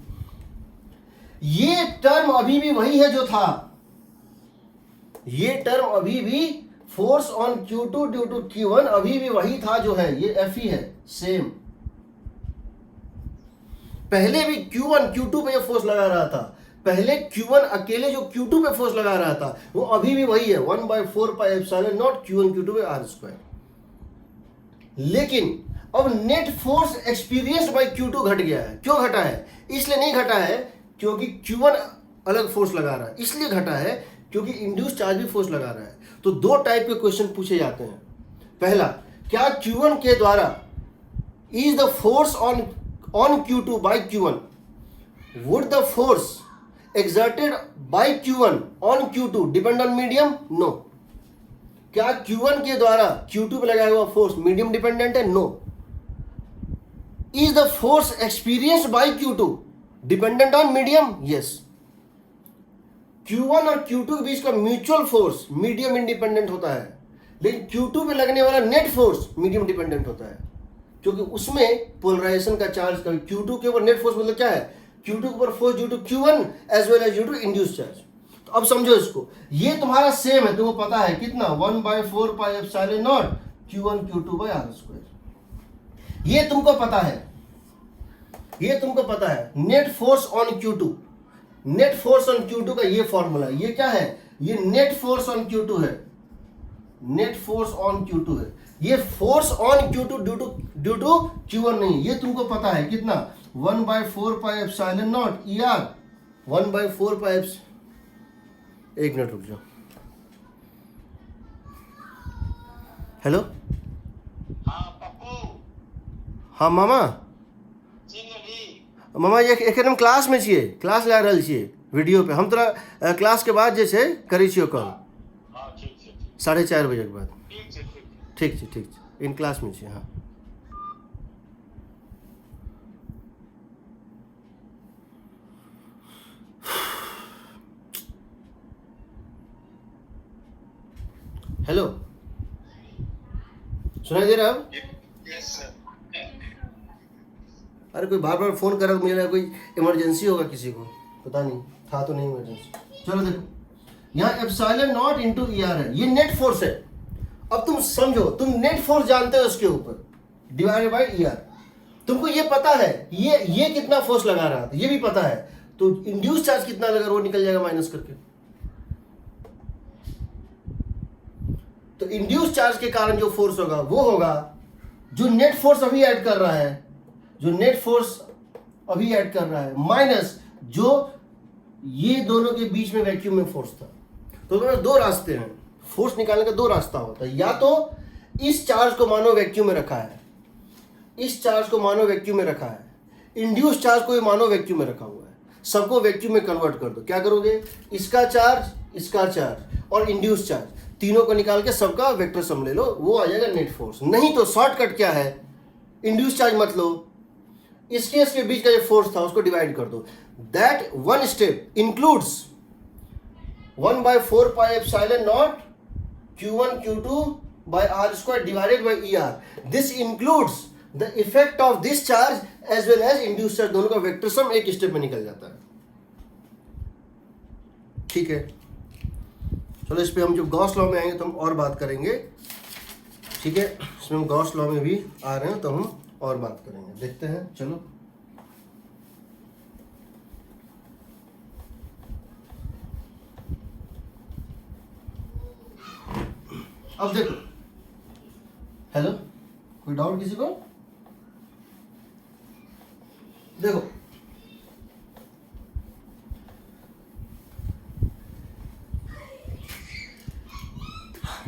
ये टर्म अभी भी वही है जो था, ये टर्म अभी भी force on Q2 due to Q1 अभी भी वही था जो है, ये Fe है सेम। पहले भी Q1 Q2 पे ये फोर्स लगा रहा था, पहले Q1 अकेले जो Q2 पे फोर्स लगा रहा था वो अभी भी वही है 1/4 pi epsilon naught Q1 Q2 पे R स्क्वायर। लेकिन अब net force experienced bye Q2 घट गया है। क्यों घटा है? इसलिए नहीं घटा है क्योंकि Q1 अलग फोर्स लगा रहा है, इसलिए घटा है क्योंकि इंड्यूस चार्ज भी फोर्स लगा रहा है। तो दो टाइप के क्वेश्चन पूछे जाते हैं। पहला, क्या Q1 के द्वारा is the force on Q2 by Q1 would the force exerted by Q1 on Q2 depend on medium? No. क्या Q1 के द्वारा Q2 पे लगाया हुआ फोर्स मीडियम डिपेंडेंट है? No. Is the force experienced by Q2 dependent on medium? Yes. Q1 और Q2 के बीच का म्यूचुअल फोर्स मीडियम इंडिपेंडेंट होता है, लेकिन Q2 पे लगने वाला नेट फोर्स मीडियम डिपेंडेंट होता है, क्योंकि उसमें पोलराइजेशन का चार्ज Q2 के ऊपर नेट फोर्स मतलब क्या है? Q2 के ऊपर force due to Q1 as well as due to induce charge. तो अब समझो इसको, ये तुम्हारा सेम है, तुमको पता है कितना 1/4 pi epsilon naught Q1 Q2 by R square. ये तुमको पता है, ये तुमको पता है। Net force on Q2, net force on Q2 का ये फॉर्मूला, ये क्या है? ये नेट फोर्स ऑन Q2 है, नेट फोर्स ऑन Q2 है। ये force on Q2 due to Q1 नहीं, ये तुमको पता है कितना 1/4 पाई एप्सिलॉन नॉट ER 1/4 पाई एक मिनट रुक जाओ। हेलो, हाँ मामा, मामा ये एकदम क्लास में छिए, क्लास लगा रहल छिए वीडियो पे। हम तोरा क्लास के बाद जे छै करै छियो कॉल 4:30 बजे के बाद। ठीक छै, ठीक छै, इन क्लास में छिए। हाँ हेलो, सुनाई दे रहा है अब? Yes sir. अरे कोई बार बार फोन कर रहा है, मुझे लगा कोई इमरजेंसी होगा किसी को, पता नहीं था तो नहीं इमरजेंसी। चलो देखो, यहाँ एप्सिलॉन नॉट इंटू ER है, ये नेट फोर्स है। अब तुम समझो, तुम नेट फोर्स जानते हो उसके ऊपर डिवाइडेड बाय ER। तुमको ये पता है ये कितना फोर्स लगा रहा था, ये भी पता है, तो इंड्यूस चार्ज कितना लगा वो निकल जाएगा माइनस करके। तो इंड्यूस चार्ज के कारण जो फोर्स होगा वो होगा जो नेट फोर्स अभी ऐड कर रहा है, जो नेट फोर्स अभी ऐड कर रहा है, माइनस जो ये दोनों के बीच में वैक्यूम में फोर्स था। तो दो रास्ते हैं, फोर्स निकालने का दो रास्ता होता है। या तो इस चार्ज को मानो वैक्यूम में रखा है, इस चार्ज को मानो वैक्यूम में रखा है, इंड्यूस चार्ज को मानो वैक्यूम में रखा हुआ है, सबको वैक्यूम में कन्वर्ट कर दो। क्या करोगे? इसका चार्ज और इंड्यूस चार्ज तीनों को निकाल के सबका वेक्टर सम ले लो, वो आ जाएगा नेट फोर्स। नहीं तो शॉर्टकट क्या है, इंड्यूस चार्ज मत लो, इसके बीच का जो फोर्स था उसको डिवाइड कर दो। That one step includes 1/4 pi epsilon naught Q1 Q2 by R square divided by ER. This includes the effect of this charge as well as induced charge, दोनों का वेक्टर सम एक step में निकल जाता है। ठीक है, चलो इस पे हम जब गॉस लॉ में आएंगे तो हम और बात करेंगे। ठीक है, इसमें हम गॉस लॉ में भी आ रहे हैं तो हम और बात करेंगे, देखते हैं। चलो अब देखो, हेलो, कोई डाउट किसी को? देखो,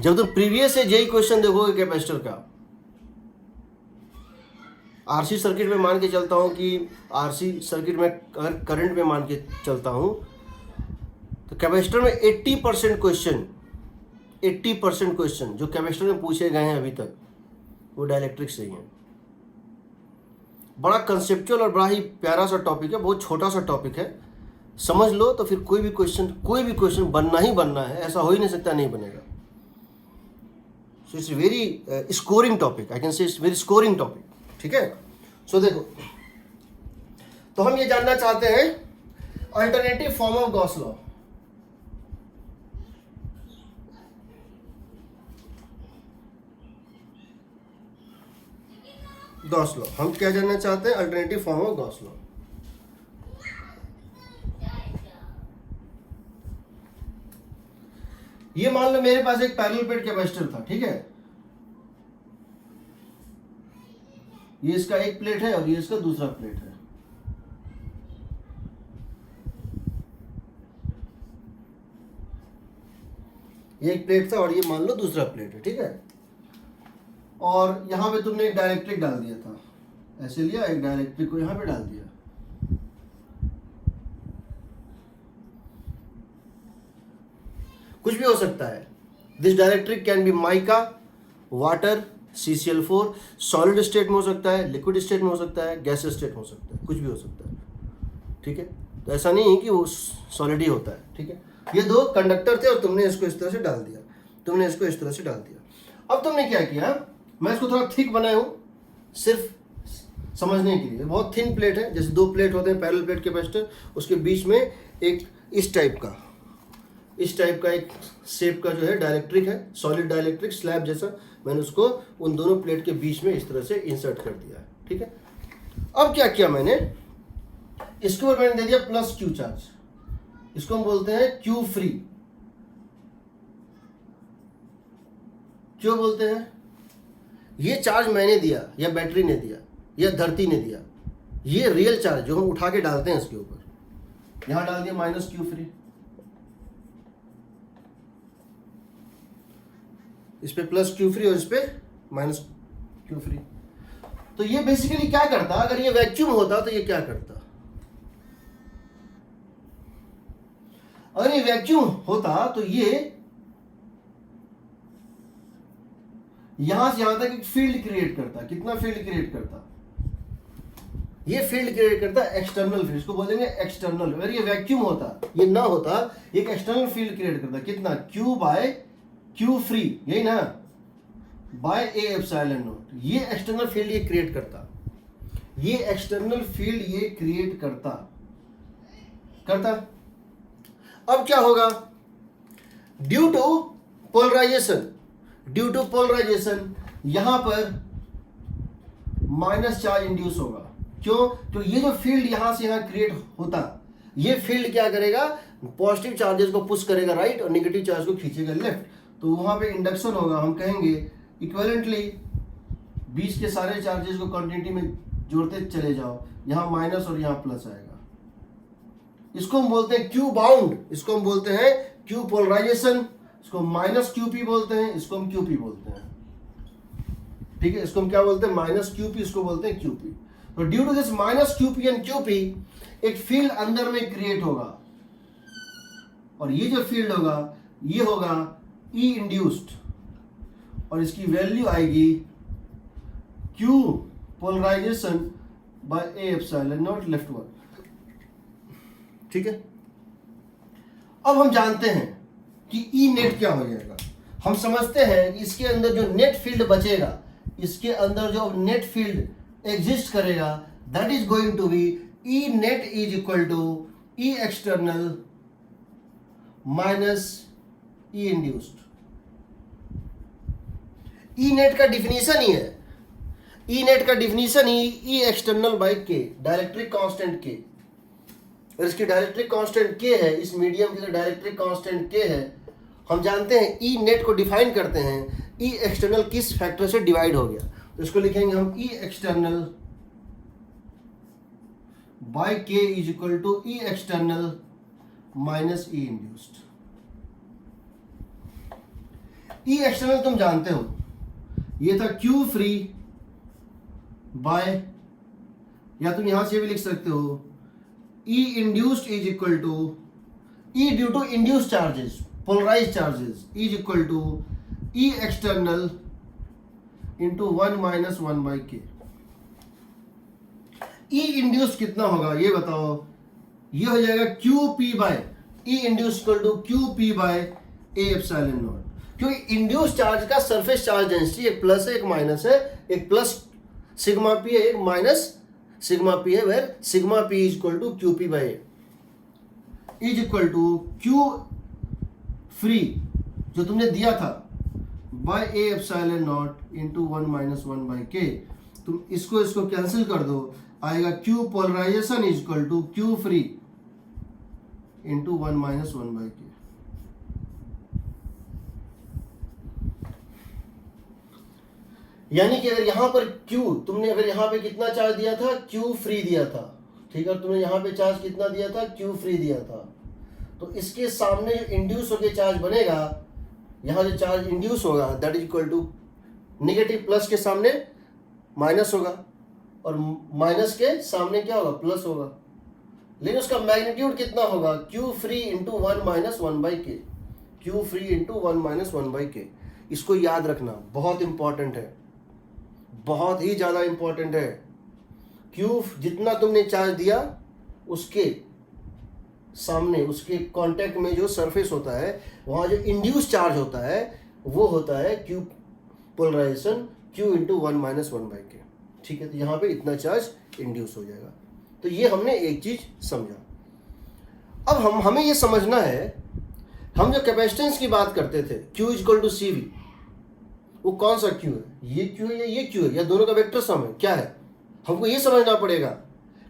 जब तुम प्रीवियस से जेई क्वेश्चन देखोगे कैपेसिटर का, आरसी सर्किट में मान के चलता हूं कि आरसी सर्किट में अगर करंट में मान के चलता हूं तो कैपेसिटर में 80% क्वेश्चन जो कैपेसिटर में पूछे गए हैं अभी तक वो डाइलेक्ट्रिक से ही हैं। बड़ा कंसेप्चुअल और बड़ा ही प्यारा सा टॉपिक है, बहुत छोटा सा टॉपिक है, समझ लो तो फिर कोई भी क्वेश्चन बनना ही बनना है, ऐसा हो ही नहीं सकता नहीं बनेगा। So it's very scoring topic, I can say it's very scoring topic, ठीक है। सो देखो, तो हम ये जानना चाहते हैं alternative form of Gauss law. Gauss law, हम क्या जानना चाहते हैं? Alternative form of Gauss law. ये मान लो मेरे पास एक पैरेलल प्लेट कैपेसिटर था, ठीक है, ये इसका एक प्लेट है और ये इसका दूसरा प्लेट है। ये एक प्लेट था और ये मान लो दूसरा प्लेट है, ठीक है। और यहां पे तुमने एक डाइलेक्ट्रिक डाल दिया था, ऐसे लिया, एक डाइलेक्ट्रिक को यहां पे डाल दिया। कुछ भी हो सकता है। This dielectric can be mica, water, CCl4, solid state में हो सकता है, लिक्विड स्टेट में हो सकता है, गैस स्टेट में हो सकता है, कुछ भी हो सकता है, ठीक है। तो ऐसा नहीं है कि वो सॉलिड ही होता है, ठीक है। ये दो कंडक्टर थे और तुमने इसको इस तरह से डाल दिया, तुमने इसको इस तरह से डाल दिया। अब तुमने क्या किया, मैं इसको थोड़ा थिक बनाया हूँ सिर्फ समझने के लिए। बहुत थिन प्लेट है, जैसे दो प्लेट होते हैं पैरेलल प्लेट कैपेसिटर, उसके बीच में एक इस टाइप का एक शेप का जो है डाइलेक्ट्रिक है, सॉलिड डाइलेक्ट्रिक स्लैब जैसा। मैंने उसको उन दोनों प्लेट के बीच में इस तरह से इंसर्ट कर दिया है, ठीक है। अब क्या किया मैंने, इसके ऊपर मैंने दे दिया प्लस क्यू चार्ज, इसको हम बोलते हैं क्यू फ्री। क्यों बोलते हैं? ये चार्ज मैंने दिया या बैटरी ने दिया या धरती ने दिया, ये रियल चार्ज जो हम उठा के डालते हैं इसके ऊपर, यहां डाल दिया माइनस क्यू फ्री, इस पे प्लस क्यू फ्री और इस पे माइनस क्यू फ्री। तो ये बेसिकली क्या करता, अगर ये वैक्यूम होता तो ये क्या करता, अगर ये वैक्यूम होता तो ये यहां से यहां तक एक फील्ड क्रिएट करता। कितना फील्ड क्रिएट करता? ये फील्ड क्रिएट करता एक्सटर्नल फील्ड, इसको बोलेंगे एक्सटर्नल। अगर ये वैक्यूम होता, ये ना होता, एक एक्सटर्नल फील्ड क्रिएट करता। कितना? क्यू बाय क्यू फ्री, यही ना, बाय ए एप्सिलॉन नॉट। ये एक्सटर्नल फील्ड ये क्रिएट करता, ये एक्सटर्नल फील्ड ये क्रिएट करता। अब क्या होगा, ड्यू टू पोलराइजेशन यहां पर माइनस चार्ज इंड्यूस होगा। क्यों? तो ये जो फील्ड यहां से यहां क्रिएट होता, ये फील्ड क्या करेगा, पॉजिटिव चार्जेस को पुश करेगा राइट और नेगेटिव चार्ज को खींचेगा लेफ्ट। तो वहां पे इंडक्शन होगा, हम कहेंगे इक्विवेलेंटली बीच के सारे चार्जेस को कंटिन्यूटी में जोड़ते चले जाओ, यहां माइनस और यहां प्लस आएगा। इसको हम बोलते हैं क्यू बाउंड, इसको हम बोलते हैं क्यू पोलराइजेशन, इसको माइनस क्यूपी बोलते हैं, इसको हम क्यूपी बोलते हैं, ठीक है। इसको हम क्या बोलते हैं, माइनस क्यूपी, इसको बोलते हैं क्यूपी। तो due to this minus Q P and Q P एक फील्ड अंदर में क्रिएट होगा, और ये जो फील्ड होगा ये होगा ई इंड्यूस्ड, और इसकी वैल्यू आएगी Q polarization by A epsilon not left word, ठीक है। अब हम जानते हैं कि ई नेट क्या हो जाएगा। हम समझते हैं कि इसके अंदर जो नेट फील्ड बचेगा, इसके अंदर जो नेट फील्ड एग्जिस्ट करेगा, that is going to be E net is equal to E external minus E induced. E net का डिफिनीशन ही है, ई नेट का डिफिनीशन ही E external by K, dielectric constant K. और इसकी dielectric constant K है, इस medium की डाइलेक्ट्रिक कांस्टेंट के है। हम जानते हैं ई नेट को डिफाइन करते हैं, ई एक्सटर्नल किस फैक्टर से डिवाइड हो गया, तो इसको लिखेंगे हम E external by K is equal to E external minus E induced. E external तुम जानते हो, ये था क्यू फ्री बाय, या तुम यहां से भी लिख सकते हो E induced is equal to E due to induced charges, polarized charges is equal to E external into 1 - 1 by K. E induce कितना होगा ये बताओ, ये हो जाएगा Q P by E induce equal to Q P by A epsilon naught, क्योंकि induce charge का surface charge density एक प्लस है एक माइनस है, एक प्लस सिग्मा पी है एक माइनस सिग्मा पी है, where sigma P is equal to Q P by A is equal to Q free जो तुमने दिया था by A epsilon naught into 1 minus 1 by K. तुम इसको कैंसिल कर दो, आएगा Q polarization is equal to Q free into 1 minus 1 by K. यानी कि अगर यहां पर Q तुमने अगर यहां पे कितना चार्ज दिया था, Q फ्री दिया था, ठीक है, तुमने यहां पे चार्ज कितना दिया था, Q फ्री दिया था, तो इसके सामने जो इंड्यूस होकर चार्ज बनेगा, यहां जो चार्ज इंड्यूस होगा that is equal to negative plus के सामने माइनस होगा और माइनस के सामने क्या होगा, प्लस होगा, लेकिन उसका मैग्नीट्यूड कितना होगा, Q free into 1 minus 1 by के, Q free into 1 minus 1 by के। इसको याद रखना, बहुत इंपॉर्टेंट है, बहुत ही ज़्यादा इंपॉर्टेंट है। Q जितना तुमने चार्ज दिया उसके सामने, उसके कांटेक्ट में जो सरफेस होता है वहाँ जो इंड्यूस चार्ज होता है वो होता है Q polarization Q into 1 minus 1 by K, ठीक है। तो यहाँ पे इतना चार्ज इंड्यूस हो जाएगा। तो ये हमने एक चीज़ समझा। अब हमें ये समझना है, हम जो कैपेसिटेंस की बात करते थे Q इक्वल टू CV, वो कौन सा Q है, ये Q है या ये Q है, या दोनों का वेक्टर सम है, क्या है, हमको ये समझना पड़ेगा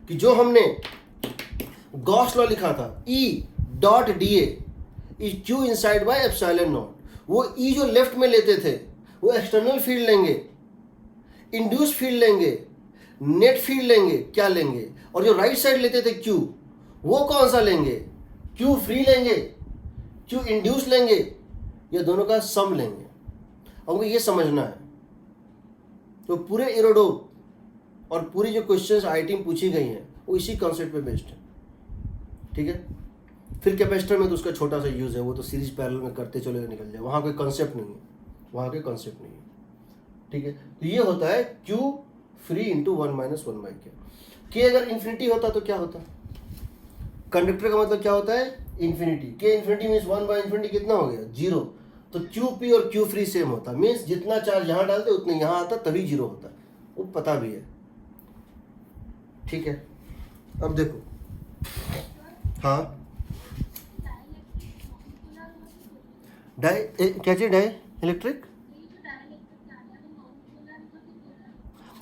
कि जो हमने गॉस लॉ लिखा था E dot D A is Q inside by epsilon not, वो E जो लेफ्ट में लेते थे वो एक्सटर्नल फील्ड लेंगे, इंड्यूस फील्ड लेंगे, नेट फील्ड लेंगे, क्या लेंगे, और जो राइट साइड लेते थे Q वो कौन सा लेंगे, Q फ्री लेंगे, Q इंड्यूस लेंगे, ये दोनों का सम लेंगे। हमको ये समझना है। तो पूरे एरोडो और पूरी जो क्वेश्चंस आईटी में पूछी गई हैं वो इसी कॉन्सेप्ट पे बेस्ड है, ठीक है। फिर कैपेसिटर में तो उसका छोटा सा यूज़ है, वो तो सीरीज पैरेलल में करते चले निकल जाए, वहाँ कोई कॉन्सेप्ट नहीं है, वहाँ कोई कॉन्सेप्ट नहीं है, ठीक है। तो ये होता है Q free into 1 minus 1 by के। अगर इन्फिनिटी होता तो क्या होता, कंडक्टर का मतलब क्या होता है, इन्फिनिटी। के इन्फिनिटी मीन्स 1 बाई इन्फिनिटी कितना हो गया, 0। तो Q पी और Q फ्री सेम होता, मीन्स जितना चार्ज यहाँ डालते उतना यहाँ आता, तभी 0 होता, वो पता भी है, ठीक है। अब देखो, हाँ क्या चीज डाई इलेक्ट्रिक,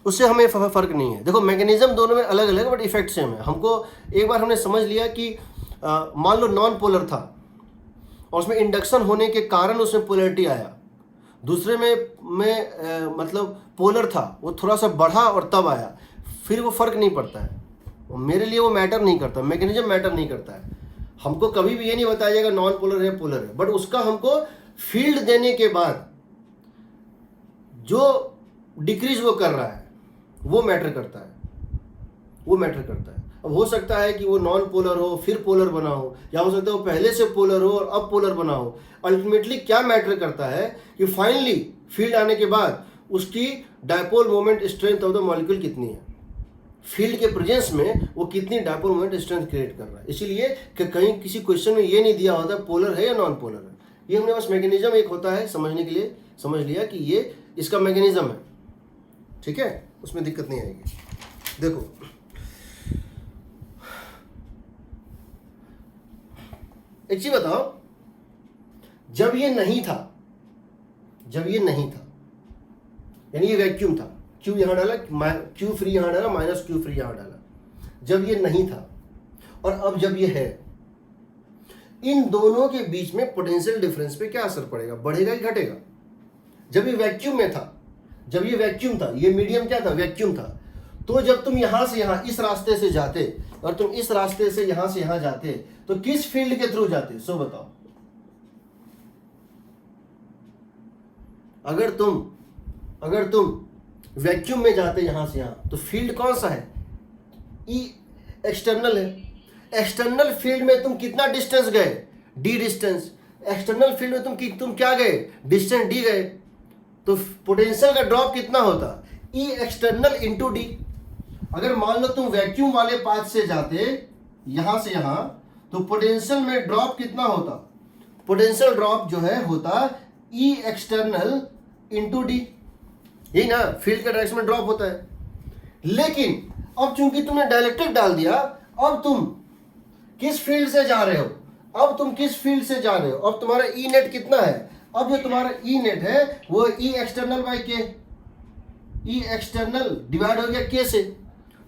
उससे हमें फर्क नहीं है। देखो मैकेनिज्म दोनों में अलग अलग बट इफेक्ट सेम है। हमको एक बार हमने समझ लिया कि मान लो नॉन पोलर था और उसमें इंडक्शन होने के कारण उसमें पोलैरिटी आया, दूसरे में मतलब पोलर था, वो थोड़ा सा बढ़ा और तब आया, फिर वो फर्क नहीं पड़ता है, मेरे लिए वो मैटर नहीं करता, मैकेनिज्म मैटर नहीं करता है। हमको कभी भी ये नहीं बताया जाएगा नॉन पोलर है पोलर है, बट उसका हमको फील्ड देने के बाद जो डिक्रीज वो कर रहा है वो मैटर करता है, वो मैटर करता है। अब हो सकता है कि वो नॉन पोलर हो फिर पोलर बना हो, या हो सकता है वो पहले से पोलर हो और अब पोलर बना हो। अल्टीमेटली क्या मैटर करता है कि फाइनली फील्ड आने के बाद उसकी dipole moment strength of the molecule कितनी है, फील्ड के प्रेजेंस में वो कितनी डायपोल मोमेंट स्ट्रेंथ क्रिएट कर रहा है। इसीलिए कि कहीं किसी क्वेश्चन में ये नहीं दिया होता पोलर है या नॉन पोलर है, ये हमने बस मैकेनिज्म एक होता है समझने के लिए समझ लिया कि ये इसका मैकेनिज्म है, ठीक है, उसमें दिक्कत नहीं आएगी। देखो एक चीज बताओ, जब ये नहीं था, यानी ये वैक्यूम था, Q यहाँ डाला, Q फ्री यहाँ डाला, माइनस Q फ्री यहाँ डाला, जब ये नहीं था और अब जब ये है, इन दोनों के बीच में पोटेंशियल डिफरेंस पे क्या असर पड़ेगा, बढ़ेगा कि घटेगा। जब ये वैक्यूम में था, जब ये वैक्यूम था, ये मीडियम क्या था, वैक्यूम था, तो जब तुम यहां से यहां इस रास्ते से जाते और तुम इस रास्ते से यहां जाते तो किस फील्ड के थ्रू जाते, सो बताओ। अगर तुम वैक्यूम में जाते यहां से यहां तो फील्ड कौन सा है, E एक्सटर्नल है। एक्सटर्नल फील्ड में तुम कितना डिस्टेंस गए, D डिस्टेंस। एक्सटर्नल फील्ड में तुम क्या गए, डिस्टेंस D गए, तो पोटेंशियल का ड्रॉप कितना होता, E एक्सटर्नल इंटू D। अगर मान लो तुम वैक्यूम वाले पाथ से जाते यहां से यहां, तो पोटेंशियल में ड्रॉप कितना होता? पोटेंशियल ड्रॉप जो है होता E एक्सटर्नल इंटू डी, यही ना, फील्ड के डायरेक्शन में ड्रॉप होता है। लेकिन अब चूंकि तुमने डाइलेक्ट्रिक डाल दिया, अब तुम किस फील्ड से जा रहे हो? अब तुम किस फील्ड से जा रहे हो? अब तुम्हारा ई नेट कितना है? अब जो तुम्हारा ई नेट है वो ई external by K, E external divide हो गया के से।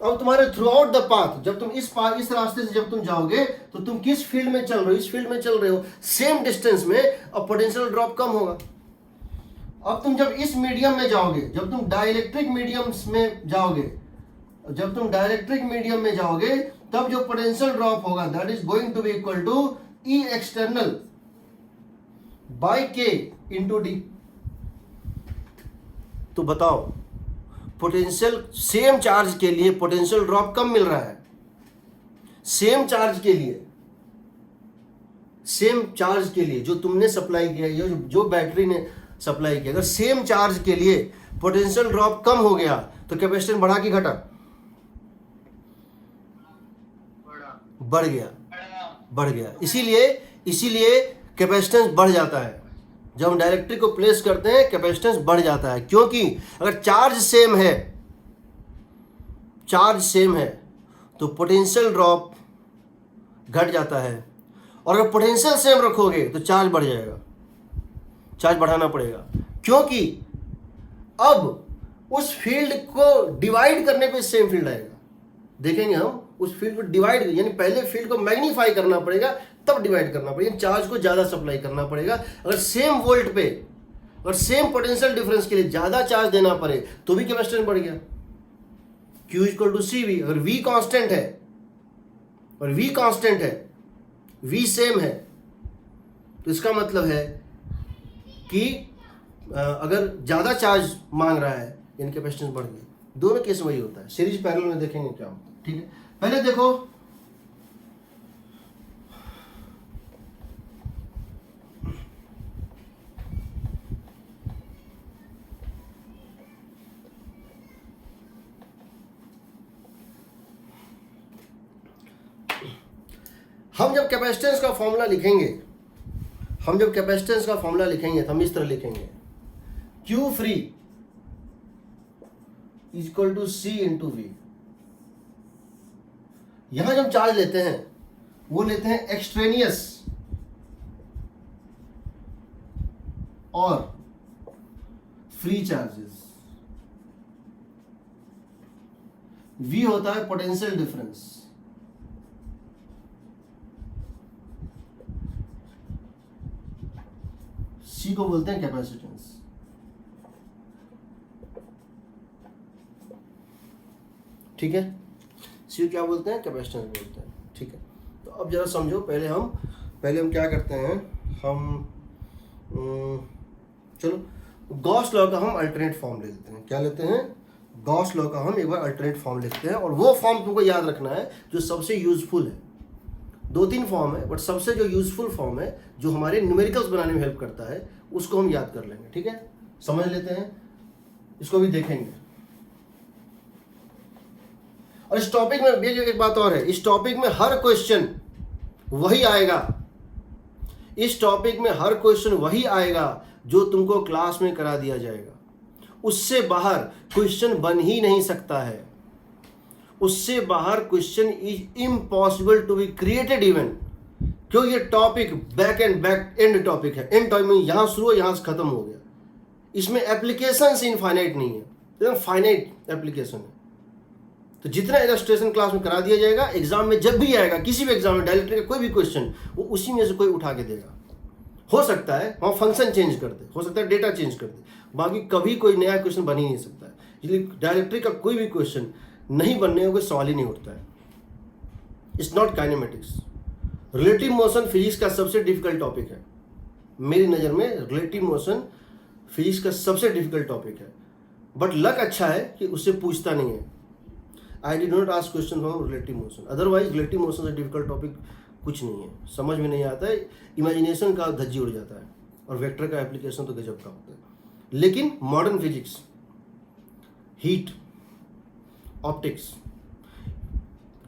अब तुम्हारे थ्रू आउट द पाथ, जब तुम इस रास्ते से जब तुम जाओगे तो तुम किस फील्ड में चल रहे हो? इस फील्ड में चल रहे हो, सेम डिस्टेंस में, अब पोटेंशियल ड्रॉप कम होगा। अब तुम जब इस मीडियम में जाओगे, जब तुम डाइलेक्ट्रिक मीडियम्स में जाओगे, जब तुम डाइलेक्ट्रिक मीडियम में जाओगे, तब जो पोटेंशियल ड्रॉप होगा that is going to be equal to E external by K into D. तो बताओ, पोटेंशियल सेम चार्ज के लिए पोटेंशियल ड्रॉप कम मिल रहा है, सेम चार्ज के लिए, सेम चार्ज के लिए जो तुमने सप्लाई किया, ये जो बैटरी ने सप्लाई किया, अगर सेम चार्ज के लिए पोटेंशियल ड्रॉप कम हो गया तो कैपेसिटेंस बढ़ा कि घटा? बढ़ गया, बढ़ गया। इसीलिए कैपेसिटेंस बढ़ जाता है। जब हम डाइलेक्ट्रिक को प्लेस करते हैं कैपेसिटेंस बढ़ जाता है, क्योंकि अगर चार्ज सेम है तो पोटेंशियल ड्रॉप घट जाता है, और अगर पोटेंशियल सेम रखोगे तो चार्ज बढ़ जाएगा, चार्ज बढ़ाना पड़ेगा, क्योंकि अब उस फील्ड को डिवाइड करने पे सेम फील्ड आएगा। देखेंगे हम उस फील्ड को डिवाइड, यानी पहले फील्ड को मैग्नीफाई करना पड़ेगा, तब डिवाइड करना पड़ेगा, चार्ज को ज़्यादा सप्लाई करना पड़ेगा। अगर सेम वोल्ट पे, अगर सेम पोटेंशियल डिफरेंस के लिए ज़्यादा चार्ज देना पड़े तो भी कैपेसिटेंस बढ़ गया। Q इक्वल टू CV, अगर V कांस्टेंट है और V कांस्टेंट है, V सेम है, तो इसका मतलब है कि अगर ज़्यादा चार्ज मांग रहा है यानी कैपेसिटेंस बढ़ गई। दोनों केस वही होता है। सीरीज पैरेलल में देखेंगे क्या होता है, ठीक है। पहले देखो, हम जब कैपेसिटेंस का फॉर्मूला लिखेंगे, तो हम इस तरह लिखेंगे, Q free equal to C into V. यहां जब चार्ज लेते हैं वो लेते हैं एक्सट्रेनियस और फ्री चार्जेस। V होता है पोटेंशियल डिफरेंस, C को बोलते हैं कैपेसिटेंस। ठीक है, C क्या बोलते हैं? कैपेसिटेंस बोलते हैं। ठीक है, तो अब जरा समझो, पहले हम क्या करते हैं, हम चलो गॉस लॉ का हम अल्टरनेट फॉर्म ले लेते हैं। क्या लेते हैं? गॉस लॉ का हम एक बार अल्टरनेट फॉर्म लिखते हैं, और वो फॉर्म तुमको याद रखना है जो सबसे यूजफुल है। 2-3 फॉर्म है, बट सबसे जो यूजफुल फॉर्म है, जो हमारे न्यूमेरिकल्स बनाने में हेल्प करता है, उसको हम याद कर लेंगे। ठीक है, समझ लेते हैं, इसको भी देखेंगे। और इस टॉपिक में भी एक बात और है, इस टॉपिक में हर क्वेश्चन वही आएगा, इस टॉपिक में हर क्वेश्चन वही आएगा जो तुमको क्लास में करा दिया जाएगा। उससे बाहर क्वेश्चन बन ही नहीं सकता है, उससे बाहर question is impossible to be created even, क्योंकि ये टॉपिक बैक एंड टॉपिक है। एंड टॉपिक में यहाँ शुरू है, यहाँ से खत्म हो गया। इसमें एप्लीकेशन इनफाइनाइट नहीं है, एकदम फाइनाइट एप्लीकेशन है। तो जितना इलस्ट्रेशन क्लास में करा दिया जाएगा, एग्जाम में जब भी आएगा, किसी भी एग्जाम में डायरेक्टली कोई भी क्वेश्चन, वो उसी में से कोई उठा के देगा। हो सकता है वहाँ फंक्शन चेंज कर दे, हो सकता है डेटा चेंज कर दे, बाकी कभी कोई नया क्वेश्चन बन ही नहीं सकता है। इसलिए डायरेक्टरी का कोई भी क्वेश्चन नहीं बनने का कोई सवाल ही नहीं उठता है। It's not kinematics. Relative motion physics का सबसे डिफिकल्ट टॉपिक है, मेरी नज़र में रिलेटिव मोशन फिजिक्स का सबसे डिफिकल्ट टॉपिक है। बट लक अच्छा है कि उससे पूछता नहीं है। I did not ask question from relative motion, otherwise relative motion से डिफिकल्ट टॉपिक कुछ नहीं है, समझ में नहीं आता है, इमेजिनेशन का धज्जी उड़ जाता है, और वेक्टर का एप्लीकेशन तो गजब का होता है। लेकिन मॉडर्न फिजिक्स, हीट, ऑप्टिक्स,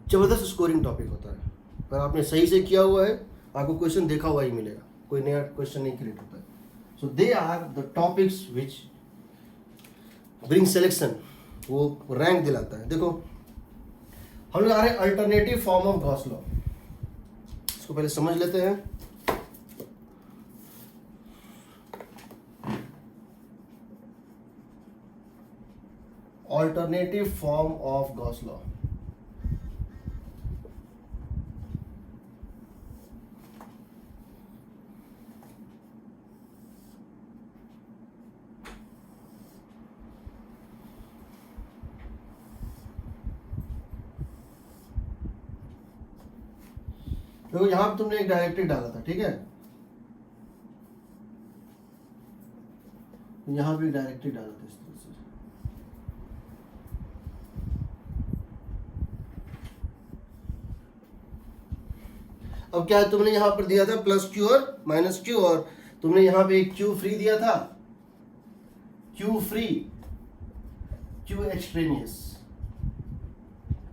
जबरदस्त स्कोरिंग टॉपिक होता है। अगर आपने सही से किया हुआ है आपको क्वेश्चन देखा हुआ ही मिलेगा, कोई नया क्वेश्चन नहीं क्रिएट होता है। So they are the topics which bring selection, वो रैंक दिलाता है। देखो हम लोग आ रहे हैं alternative form of Gauss law, इसको पहले समझ लेते हैं। Alternative form of Gauss law, तो यहां पे तुमने एक डायरेक्टरी डाला था, ठीक है, यहां भी डायरेक्टरी डाला था इस तरह से। अब क्या है, तुमने यहां पर दिया था प्लस क्यू और माइनस क्यू, और तुमने यहां पे एक क्यू फ्री दिया था, क्यू फ्री, क्यू एक्सट्रेनियस।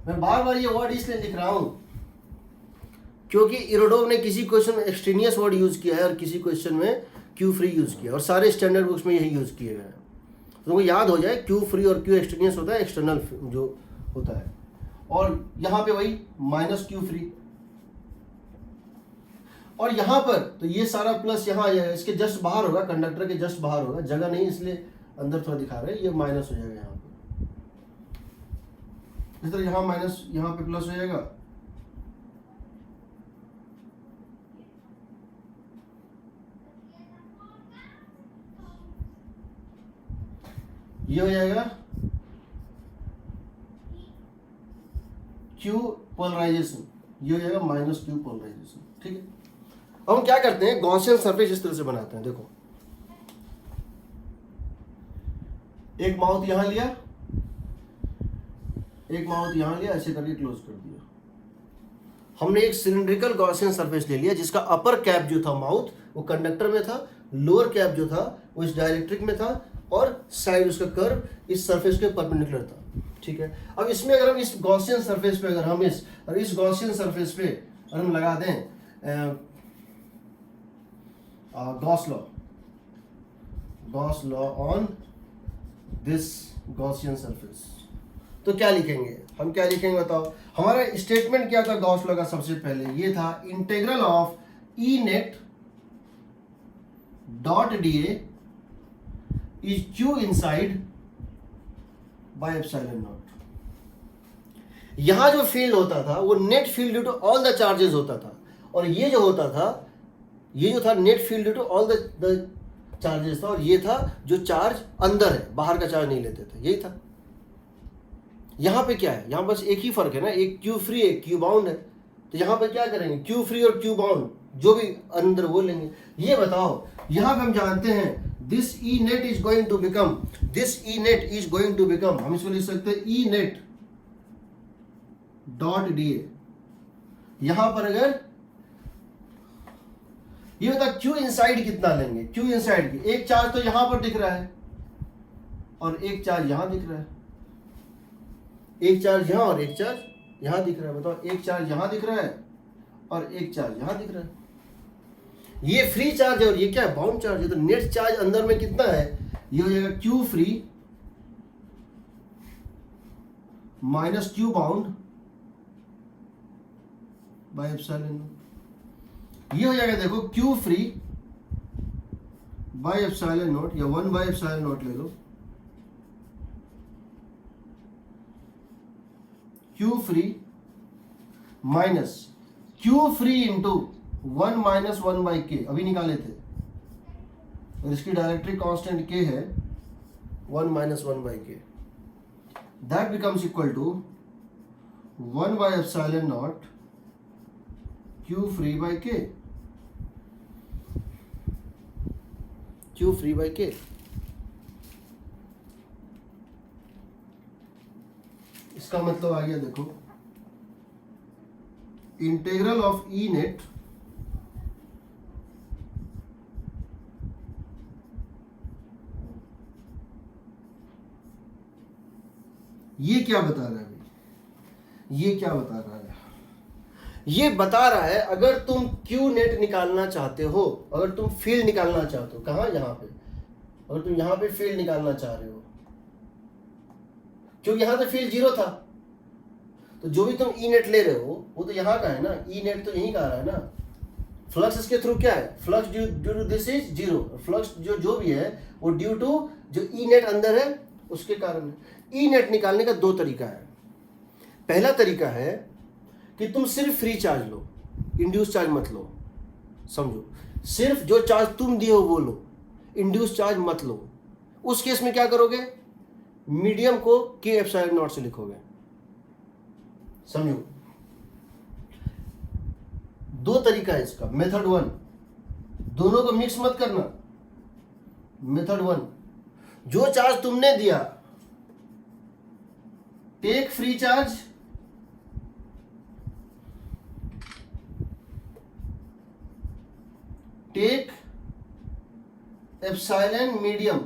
मैं बार बार ये वर्ड इसलिए लिख रहा हूं क्योंकि इरोडोव ने किसी क्वेश्चन में एक्सट्रेनियस वर्ड यूज किया है और किसी क्वेश्चन में क्यू फ्री यूज किया, और सारे स्टैंडर्ड बुक्स में यही यूज किए गए हैं। तो तुमको याद हो जाए, क्यू फ्री और क्यू एक्सट्रेनियस होता है एक्सटर्नल जो होता है, और यहां पे वही माइनस क्यू फ्री, और यहां पर तो ये सारा प्लस यहां आ जाएगा, इसके जस्ट बाहर होगा, कंडक्टर के जस्ट बाहर होगा, जगह नहीं इसलिए अंदर थोड़ा दिखा रहे हैं, ये माइनस हो जाएगा यहाँ पे, इस तरह यहाँ माइनस यहाँ पे प्लस हो जाएगा, ये हो जाएगा क्यू पोलराइजेशन, ये हो जाएगा माइनस क्यू पोलराइजेशन, ठीक है। अब हम क्या करते हैं, गॉसियन सरफेस इस तरह से बनाते हैं। देखो एक माउथ यहां लिया, एक माउथ यहां लिया, ऐसे करके क्लोज कर दिया। हमने एक सिलिंड्रिकल गॉसियन सरफेस ले लिया जिसका अपर कैप जो था माउथ वो कंडक्टर में था, लोअर कैप जो था वो इस डायरेक्ट्रिक में था, और साइड उसका कर्व इस सरफेस के परपेंडिकुलर था, ठीक है। अब इसमें अगर हम इस गॉसियन सरफेस पे अगर हम इस गॉसियन सरफेस पे अगर हम लगा दें Gauss law on this Gaussian surface, तो क्या लिखेंगे हम, क्या लिखेंगे बताओ। हमारा स्टेटमेंट क्या था गॉस लॉ का, सबसे पहले ये था integral of E net dot D A is Q inside by epsilon naught. यहां जो फील्ड होता था वो net field due to all the charges होता था, और ये जो होता था, ये जो था net field due to all the charges था, और ये था जो चार्ज अंदर है, बाहर का चार्ज नहीं लेते थे, यही था। यहां पे क्या है, यहां बस एक ही फर्क है ना, एक क्यू फ्री एक क्यू बाउंड है, तो यहां पे क्या करेंगे, क्यू फ्री और क्यू बाउंड जो भी अंदर वो लेंगे। ये बताओ, यहां पे हम जानते हैं this E net is going to become, this E net is going to become, हम इसको लिख सकते हैं E net dot D A. यहां पर अगर ये बता क्यू इनसाइड कितना लेंगे, क्यू इनसाइड की एक चार्ज तो यहां पर दिख रहा है और एक चार्ज यहां दिख रहा है, एक चार्ज यहां और एक चार्ज यहां दिख रहा है। बताओ, एक चार्ज यहां दिख रहा है और एक चार्ज यहां दिख रहा है, ये फ्री चार्ज है और ये क्या है, बाउंड चार्ज है। तो नेट चार्ज अंदर में कितना है, ये हो जाएगा Q free minus Q bound by epsilon. ये हो जाएगा, देखो Q free by epsilon not, या 1 बाय एप्सिलॉन नॉट ले लो, Q free minus Q free into 1 minus 1 by K, अभी निकाले थे, और इसकी डायरेक्ट्रिक कांस्टेंट के है 1 minus 1 by K, that becomes equal to 1 by epsilon naught Q free by K, Q free by K. इसका मतलब आ गया, देखो इंटीग्रल ऑफ ई नेट ये क्या बता रहा है, ये क्या बता रहा है, ये बता रहा है अगर तुम क्यू नेट निकालना चाहते हो, अगर तुम फील्ड निकालना चाहते हो, कहाँ, यहाँ पे, अगर तुम यहाँ पे फील्ड निकालना चाह रहे हो, क्योंकि यहाँ तो फील्ड 0 था, तो जो भी तुम ई नेट ले रहे हो वो तो यहाँ का है ना, ई नेट तो यहीं का आ रहा है ना। फ्लक्स इसके थ्रू क्या है, flux due to this is 0, flux जो भी है वो ड्यू टू जो ई नेट अंदर है उसके कारण है। ई नेट निकालने का 2 तरीका है। पहला तरीका है कि तुम सिर्फ फ्री चार्ज लो, इंड्यूस चार्ज मत लो। समझो, सिर्फ जो चार्ज तुम दिए हो वो लो, इंड्यूस चार्ज मत लो। उस केस में क्या करोगे, मीडियम को के एप्सिलॉन नॉट से लिखोगे। समझो, 2 तरीका है इसका। मेथड 1, दोनों को मिक्स मत करना। मेथड 1, जो चार्ज तुमने दिया, take free charge, take epsilon medium,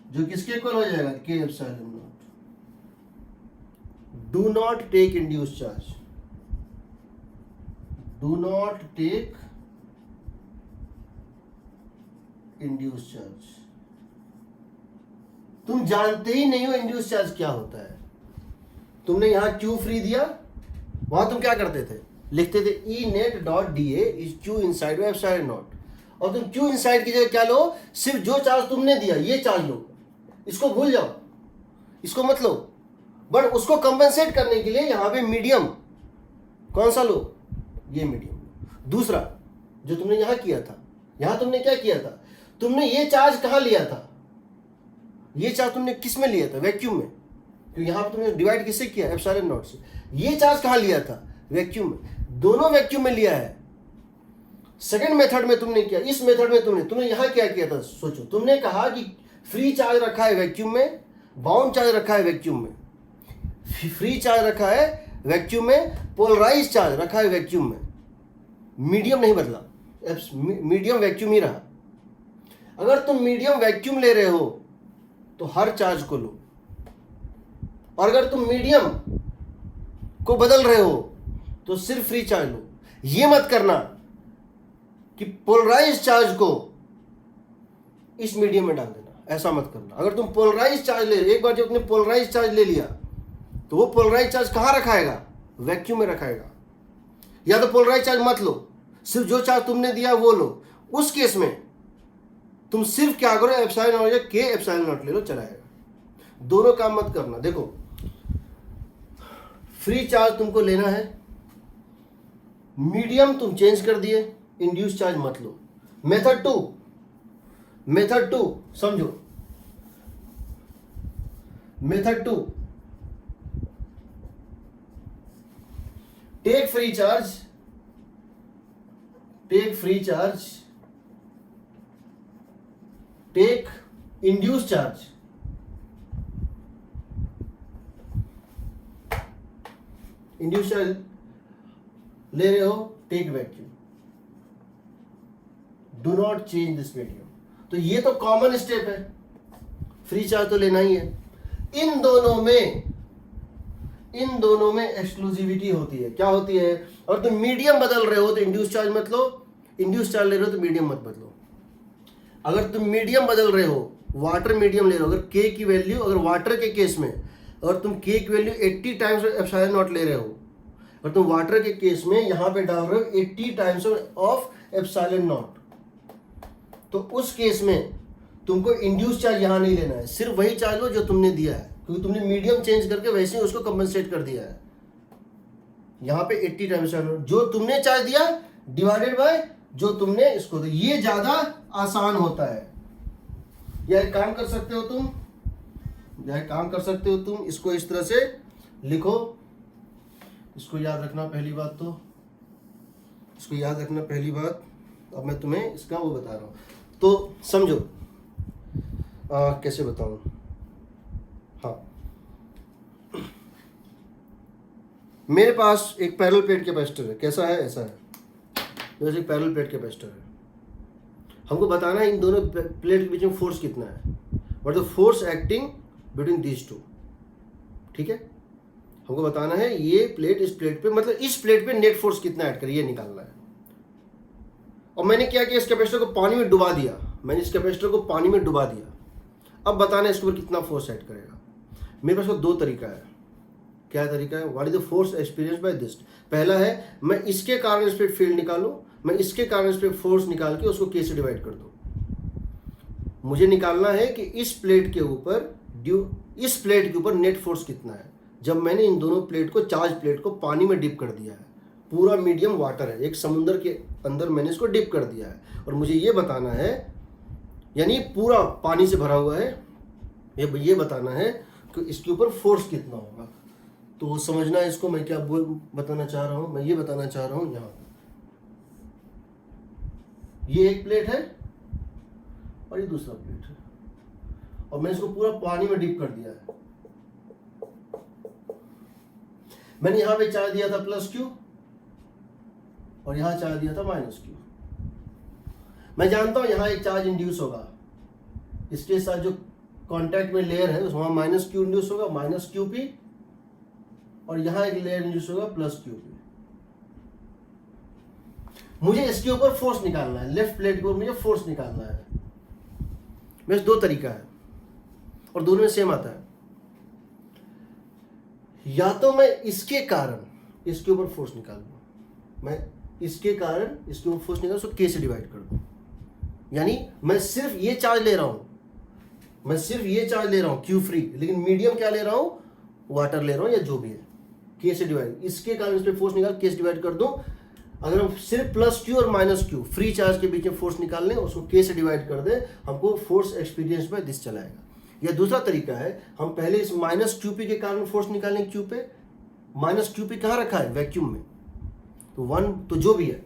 जो किसके इक्वल हो जाएगा, K epsilon naught. Do not take induce charge, do not take induce charge. तुम जानते ही नहीं हो इंड्यूस चार्ज क्या होता है। तुमने यहां क्यू फ्री दिया, वहां तुम क्या करते थे, लिखते थे E net dot D A is Q inside epsilon not, और तुम क्यू इनसाइड की जगह क्या लो, सिर्फ जो चार्ज तुमने दिया ये चार्ज लो। इसको भूल जाओ, इसको मत लो। बट उसको कंपेंसेट करने के लिए यहां पे मीडियम कौन सा लो, ये मीडियम। दूसरा जो तुमने यहां किया था, यहां तुमने क्या किया था, तुमने ये चार्ज कहां लिया था, ये चार्ज तुमने किस में लिया था, वैक्यूम में। क्योंकि यहां पर तुमने डिवाइड किससे किया, एप्सिलॉन नॉट से। ये चार्ज कहां लिया था, वैक्यूम में। दोनों वैक्यूम में लिया है। सेकंड मेथड में तुमने किया, इस मेथड में तुमने यहां क्या किया था, सोचो। तुमने कहा कि फ्री चार्ज रखा है वैक्यूम में, बाउंड चार्ज रखा है वैक्यूम में। फ्री चार्ज रखा है वैक्यूम में, पोलराइज चार्ज रखा है वैक्यूम में। मीडियम नहीं बदला, मीडियम वैक्यूम ही रहा। अगर तुम मीडियम वैक्यूम ले रहे हो तो हर चार्ज को लो, और अगर तुम मीडियम को बदल रहे हो तो सिर्फ फ्री चार्ज लो। ये मत करना कि पोलराइज चार्ज को इस मीडियम में डाल देना, ऐसा मत करना। अगर तुम पोलराइज चार्ज ले, एक बार जब तुमने पोलराइज चार्ज ले लिया तो वो पोलराइज चार्ज कहां रखाएगा, वैक्यूम में रखाएगा। या तो पोलराइज चार्ज मत लो, सिर्फ जो चार्ज तुमने दिया वो लो। उस केस में तुम सिर्फ क्या करो, एप्सिलॉन नॉट या के एप्सिलॉन नॉट ले लो, चलाएगा। दोनों काम मत करना। देखो, फ्री चार्ज तुमको लेना है, मीडियम तुम चेंज कर दिए, इंड्यूस चार्ज मत लो। मेथड 2 समझो, method 2, take free charge, take free charge, take induce charge, induce charge ले रहे हो, take vacuum, do not change this medium. तो ये तो कॉमन स्टेप है, फ्री चार्ज तो लेना ही है। इन दोनों में एक्सक्लूसिविटी होती है। क्या होती है, और तुम मीडियम बदल रहे हो तो इंड्यूस चार्ज मत लो, इंड्यूस चार्ज ले रहे हो तो मीडियम मत बदलो। अगर तुम मीडियम बदल रहे हो, वाटर मीडियम ले रहे हो, अगर के की वैल्यू, अगर वाटर के केस में अगर तुम के की वैल्यू 80 टाइम्स एप्सिलॉन नॉट ले रहे हो, और तुम वाटर के केस में यहां पे डाल रहे हो 80 टाइम्स ऑफ एप्सिलॉन नॉट, तो उस केस में तुमको इंड्यूस चार्ज यहां नहीं लेना है, सिर्फ वही चार्ज लो जो तुमने दिया है, क्योंकि तुमने मीडियम चेंज करके वैसे ही उसको कंपनसेट कर दिया है। यहां पे 80 टाइम्स जो तुमने चार्ज दिया डिवाइडेड बाय जो तुमने इसको दिया, ये ज्यादा आसान होता है। या एक काम कर सकते हो तुम, इसको इस तरह से लिखो। इसको याद रखना पहली बात, तो इसको याद रखना पहली बात। अब मैं तुम्हें इसका वो बता रहा हूं, तो समझो कैसे बताऊं। हाँ, मेरे पास एक पैरेलल प्लेट कैपेसिटर है, कैसा है, ऐसा है, जैसे पैरेलल प्लेट कैपेसिटर है। हमको बताना है इन दोनों प्लेट के बीच में फोर्स कितना है, what the force acting between these two. ठीक है, हमको बताना है ये प्लेट इस प्लेट पे, मतलब इस प्लेट पे नेट फोर्स कितना ऐड करे, ये निकालना है। और मैंने क्या किया, इस कैपेसिटर को पानी में डुबा दिया, मैंने इस कैपेसिटर को पानी में डुबा दिया। अब बताना है इसके ऊपर कितना फोर्स ऐड करेगा। मेरे पास दो तरीका है। क्या तरीका है? What is the force experience by this. पहला है मैं इसके कारण इस पे फील्ड निकालूं, मैं इसके कारण इस पे फोर्स निकाल के उसको के से डिवाइड कर दूं। मुझे निकालना है कि इस प्लेट के ऊपर नेट फोर्स कितना है जब मैंने इन दोनों प्लेट को, चार्ज प्लेट को पानी में डिप कर दिया है। पूरा मीडियम वाटर है, एक समुद्र के अंदर मैंने इसको डिप कर दिया है, और मुझे ये बताना है, यानी पूरा पानी से भरा हुआ है, ये बताना है कि इसके ऊपर फोर्स कितना होगा। तो समझना है इसको, मैं क्या बताना चाह रहा हूँ। मैं ये बताना चाह रहा हूँ, यहाँ ये एक प्लेट है और ये दूसरा प्लेट है, और मैंने इसको पूरा पानी में डिप कर दिया है। मैंने यहां पे चार्ज दिया था प्लस क्यू और यहां चार्ज दिया था माइनस क्यू। मैं जानता हूं यहां एक चार्ज इंड्यूस होगा, इसके साथ जो कांटेक्ट में लेयर है वहां माइनस क्यू इंड्यूस होगा, माइनस क्यू पी, और यहां एक लेयर इंड्यूस होगा प्लस क्यू पी। मुझे इसके ऊपर फोर्स निकालना है, लेफ्ट प्लेट के ऊपर मुझे फोर्स निकालना है। मेरे दो तरीका है और दोनों में सेम आता है। या तो मैं इसके कारण इसके ऊपर फोर्स निकाल दूं, मैं इसके कारण इसके ऊपर फोर्स निकाल उसको के से डिवाइड कर दूं, यानी मैं सिर्फ ये चार्ज ले रहा हूं, मैं सिर्फ ये चार्ज ले रहा हूं क्यू फ्री, लेकिन मीडियम क्या ले रहा हूं, वाटर ले रहा हूं या जो भी है, के से डिवाइड, इसके कारण इस पे फोर्स निकाल के से डिवाइड कर दूं। अगर हम सिर्फ प्लस क्यू और माइनस क्यू फ्री चार्ज के बीच में फोर्स निकाल लें, उसको के से डिवाइड कर दें, हमको फोर्स एक्सपीरियंस बाय दिस चलाएगा। या दूसरा तरीका है, हम पहले इस माइनस क्यू पी के कारण फोर्स निकालें क्यू पे। माइनस क्यू पी कहाँ रखा है? वैक्यूम में। तो वन तो जो भी है,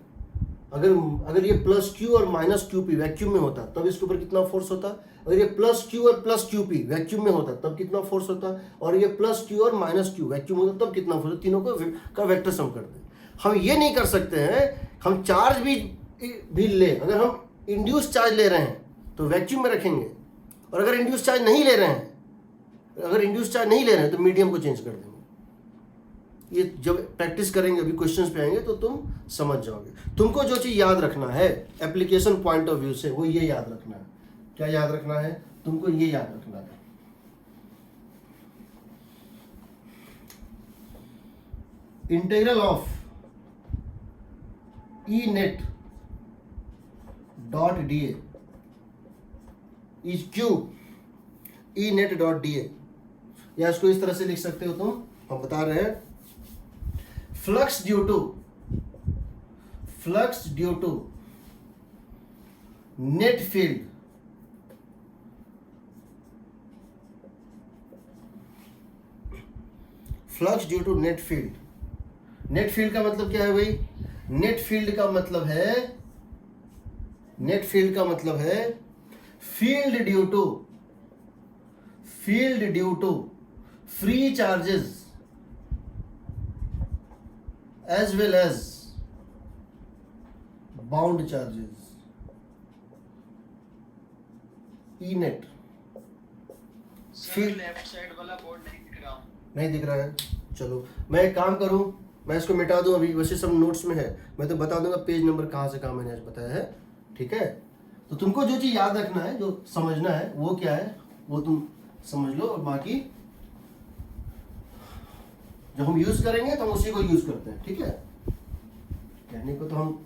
अगर ये प्लस क्यू और माइनस क्यू पी वैक्यूम में होता तब इसके ऊपर कितना फोर्स होता? अगर ये प्लस क्यू और प्लस क्यू पी वैक्यूम में होता तब कितना फोर्स होता? और ये प्लस क्यू और माइनस क्यू वैक्यूम होता तब कितना फोर्स? तीनों का वेक्टर सम कर दें। हम ये नहीं कर सकते हैं, हम चार्ज भी ले, अगर हम इंड्यूस चार्ज ले रहे हैं तो वैक्यूम में रखेंगे, और अगर इंड्यूस चार्ज नहीं ले रहे हैं तो मीडियम को चेंज कर देंगे। ये जब प्रैक्टिस करेंगे, अभी क्वेश्चंस पे आएंगे तो तुम समझ जाओगे। तुमको जो चीज याद रखना है एप्लीकेशन पॉइंट ऑफ व्यू से, वो ये याद रखना है। क्या याद रखना है? तुमको ये याद रखना है, integral of E net dot D A is Q E net dot D ए। या इसको इस तरह से लिख सकते हो तुम, हम बता रहे हैं, flux due to net field net field का मतलब क्या है भाई? नेट फील्ड का मतलब है field due to free charges as well as bound charges, E net। Sir left side वाला बोर्ड नहीं दिख रहा है। चलो मैं एक काम करूं, मैं इसको मिटा दूं, अभी वैसे सब नोट्स में है, मैं तो बता दूंगा पेज नंबर कहाँ से कहाँ मैंने आज बताया है, ठीक है? तो तुमको जो चीज याद रखना है, जो समझना है, वो क्या है वो तुम समझ लो, और बाकी जब हम यूज करेंगे तो हम उसी को यूज करते हैं, ठीक है? कहने को तो हम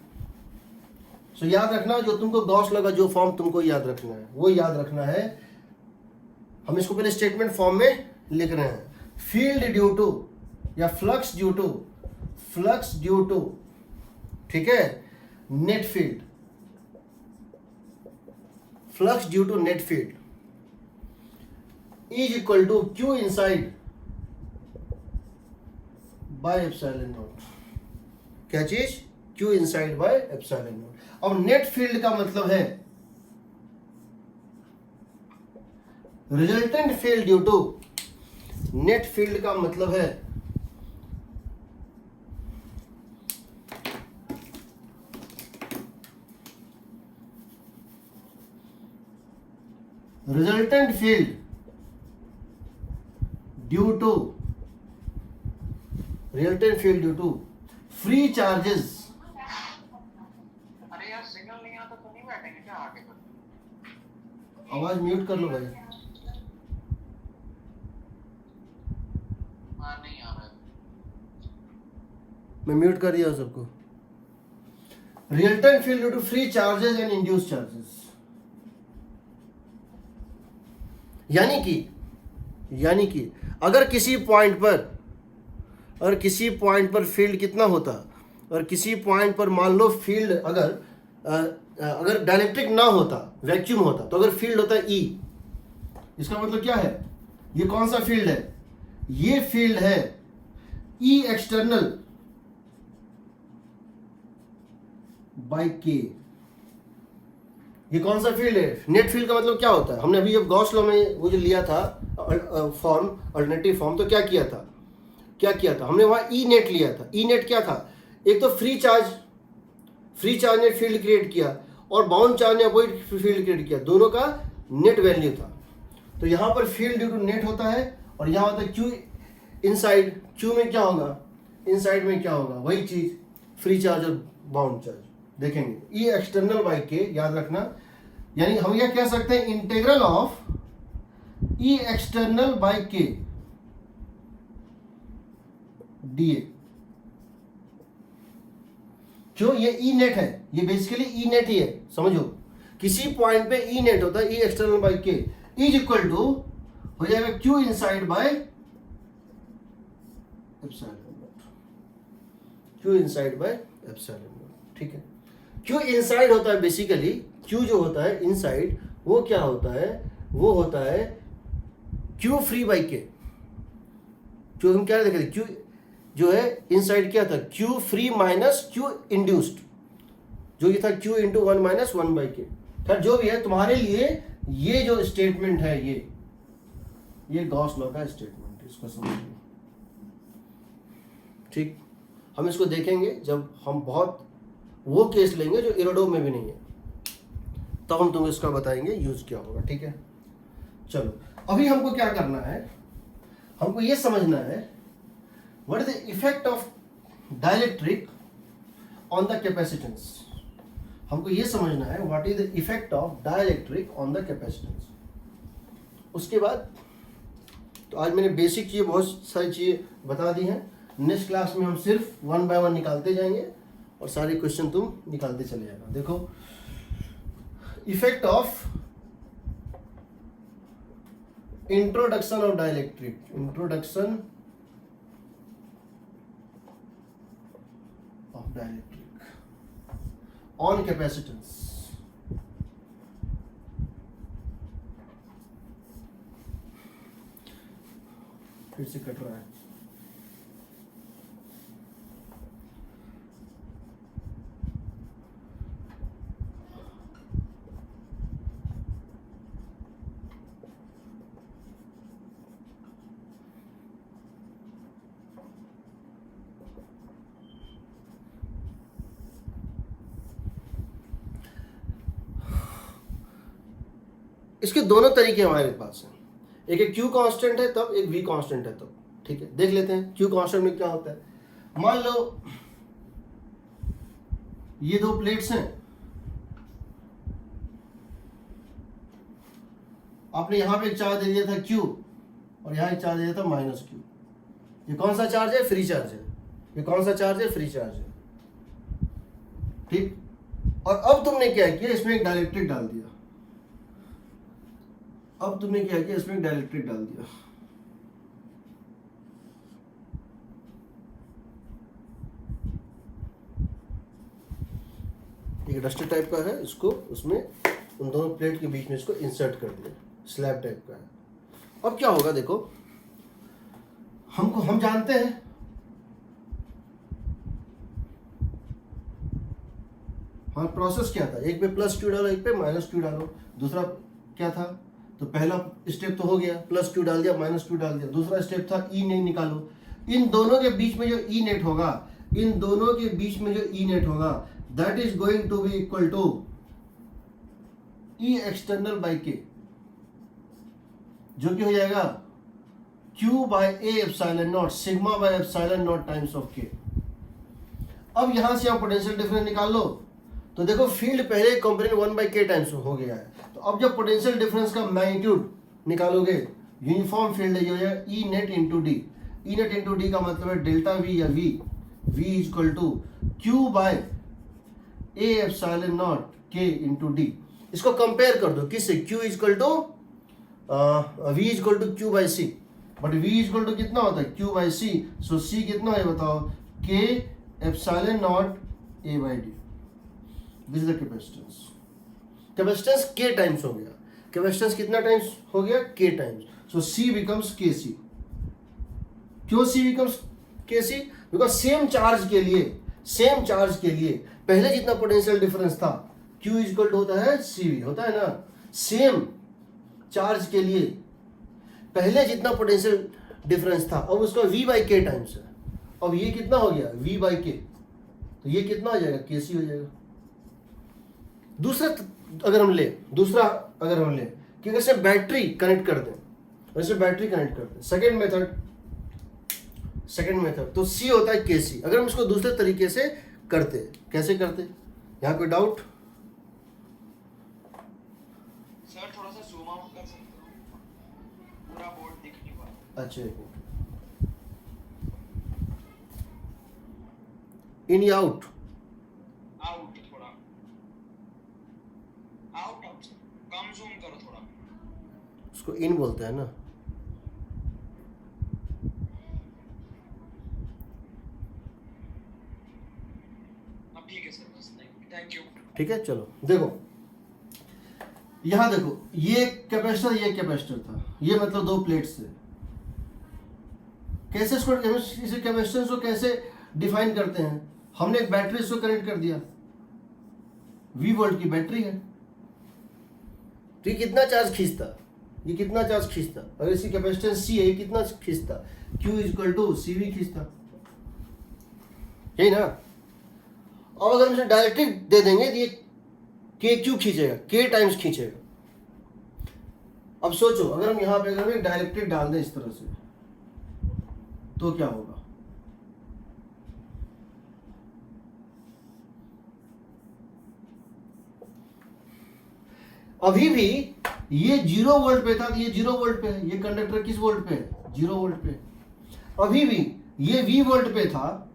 याद रखना, जो तुमको गॉस लगा, जो फॉर्म तुमको याद रखना है वो याद रखना है। हम इसको पहले स्टेटमेंट फॉर्म में लिख रहे हैं, फील्ड ड्यू टू या फ्लक्स ड्यू टू, ठीक है, net field, flux due to net field is equal to Q inside by epsilon naught. क्या चीज? Q inside by epsilon naught. अब नेट फील्ड का मतलब है resultant field due to, net field का मतलब है resultant field due to resultant field due to free charges. अरे यार सिग्नल नहीं आता तो नहीं बैठेंगे क्या आगे तो? आवाज म्यूट कर लो भाई। हाँ नहीं आ रहा है। मैं म्यूट कर दिया सबको। Resultant field due to free charges and induce charges, यानी कि अगर किसी पॉइंट पर फील्ड कितना होता, और किसी पॉइंट पर मान लो फील्ड अगर डाइलेक्ट्रिक ना होता, वैक्यूम होता, तो अगर फील्ड होता E, इसका मतलब क्या है, ये कौन सा फील्ड है, ये फील्ड है E एक्सटर्नल बाय K। ये कौन सा फील्ड है? नेट फील्ड का मतलब क्या होता है? हमने अभी जब गॉस लॉ में वो जो लिया था फॉर्म, अल्टरनेटिव फॉर्म, तो क्या किया था हमने वहाँ ई नेट लिया था। ई नेट क्या था? एक तो फ्री चार्ज ने फील्ड क्रिएट किया और बाउंड चार्ज ने अपोजिट फील्ड क्रिएट किया, दोनों का नेट वैल्यू था। तो यहाँ पर फील्ड ड्यू टू नेट होता है और यहाँ होता है क्यू इनसाइड। क्यू में क्या होगा, इनसाइड में क्या होगा, वही चीज फ्री चार्ज और बाउंड चार्ज देखेंगे। ई एक्सटर्नल बाय के, याद रखना, यानी हम यह कह सकते हैं integral of E external by K D A. क्यों? ये ई नेट है, ये बेसिकली ई नेट ही है, समझो। किसी पॉइंट पे ई नेट होता है, ई एक्सटर्नल बाय के इज इक्वल टू हो जाएगा Q inside by epsilon naught, Q inside by epsilon not, ठीक है। क्यू इनसाइड होता है बेसिकली, क्यू जो होता है इनसाइड वो क्या होता है, वो होता है Q free by K. Q हम क्या देखे थे, क्यू जो है इनसाइड क्या था, Q free minus Q induced, जो ये था क्यू इंटू 1 माइनस 1 बाई के। खैर जो भी है, तुम्हारे लिए ये जो स्टेटमेंट है ये गॉस लॉ का स्टेटमेंट है, इसको समझिए, ठीक। हम इसको देखेंगे जब हम बहुत वो केस लेंगे जो इरोडो में भी नहीं है, तब हम तुम्हें इसका बताएंगे यूज क्या होगा, ठीक है। चलो अभी हमको क्या करना है, हमको ये समझना है what is the effect of dielectric on the capacitance. हमको ये समझना है what is the effect of dielectric on the capacitance. उसके बाद तो आज मैंने बेसिक चीज़ें, बहुत सारी चीज़ें बता दी हैं। नेक्स्ट क्लास में हम सिर्फ 1 बाय 1 निकालते जाएंगे और सारे क्वेश्चन तुम निकालते चले जाना। देखो, effect of introduction of dielectric, introduction of dielectric on capacitance. फिर से कट रहा है। इसके दोनों तरीके हमारे पास हैं, एक क्यू कांस्टेंट है तब, एक वी कांस्टेंट है तब, ठीक है। देख लेते हैं क्यू कांस्टेंट में क्या होता है। मान लो ये दो प्लेट्स हैं, आपने यहां पे चार्ज दे दिया था क्यू और यहां चार्ज दे दिया था माइनस क्यू। ये कौन सा चार्ज है? फ्री चार्ज है। ये कौन सा चार्ज है? फ्री चार्ज है, ठीक। और अब तुमने क्या किया, इसमें एक डाइलेक्ट्रिक डाल दिया। अब तुमने क्या किया, इसमें एक डाइलेक्ट्रिक डाल दिया। एक डस्टर टाइप का है, इसको उसमें उन दोनों प्लेट के बीच में इसको इंसर्ट कर दिया, स्लैब टाइप का है। अब क्या होगा, देखो, हम जानते हैं हाँ प्रोसेस क्या था, एक पे प्लस क्यू डालो, एक पे माइनस क्यू डालो। दूसरा क्या था, तो पहला स्टेप तो हो गया, प्लस क्यू डाल दिया, माइनस क्यू डाल दिया। दूसरा स्टेप था ई नेट निकालो। इन दोनों के बीच में जो ई नेट होगा, इन दोनों के बीच में जो ई नेट होगा, that is going to be equal to E external by K, जो कि हो जाएगा Q by A epsilon naught, sigma by epsilon naught times of K। अब यहां से आप पोटेंशियल डिफरेंस निकाल लो, तो देखो फील्ड पहले कंपोनेंट 1 by K टाइम्स हो गया है, तो अब जब पोटेंशियल डिफरेंस का मैग्नीट्यूड निकालोगे, यूनिफॉर्म फील्ड है, जो है E net into D. E net into D का मतलब है डेल्टा वी या V, V is equal to Q by A epsilon naught K into D. इसको कंपेयर कर दो किससे, Q is equal to V is equal to Q by C, but V is equal to कितना होता है, Q by सी। सो सी कितना है बताओ, के epsilon not a by D. This is the capacitance. Capacitance के टाइम्स हो गया, कैपेसिटेंस कितना टाइम्स हो गया, के टाइम्स। सो सी बिकम्स के सी। क्यों सी बिकम्स के सी, बिकॉज सेम चार्ज के लिए पहले जितना पोटेंशियल डिफरेंस था Q इज इक्वल टू होता है CV, होता है ना। सेम चार्ज के लिए पहले जितना पोटेंशियल डिफरेंस था अब उसका V बाई के टाइम्स है। अब ये कितना हो गया, V बाई के, तो ये कितना हो जाएगा, KC हो जाएगा। दूसरा अगर हम ले कि अगर बैटरी कनेक्ट कर दें, सेकेंड मेथड तो C होता है KC। अगर हम इसको दूसरे तरीके से करते, कैसे करते, यहाँ कोई डाउट? सर थोड़ा सा जूम आउट कर सकते हो, पूरा बोर्ड दिख नहीं पा रहा। अच्छा, इन या आउट? आउट, थोड़ा आउट कम जूम करो थोड़ा। उसको इन बोलते हैं ना। ठीक है सर, बस थैंक यू। ठीक है, चलो देखो, यहां देखो, ये कैपेसिटर था, ये मतलब दो प्लेट्स थे। कैसे इसे कैपेसिटेंस को कैसे डिफाइन करते हैं, हमने एक बैटरी से कनेक्ट कर दिया, V वोल्ट की बैटरी है, तो ये कितना चार्ज खींचता, अगर इसकी कैपेसिटेंस C है, ये कितना खींचता, Q is equal to CV खींचता, यही ना। और अगर हम इसे डायरेक्टली दे देंगे तो ये KQ खींचेगा, K टाइम्स खींचेगा। अब सोचो, अगर हम यहां पे अगर डायरेक्टली डाल दें इस तरह से, तो क्या होगा, अभी भी ये 0 वोल्ट पे था, तो ये 0 वोल्ट पे है। ये कंडक्टर किस वोल्ट पे है, 0 वोल्ट पे। अभी भी ये V वोल्ट पे था,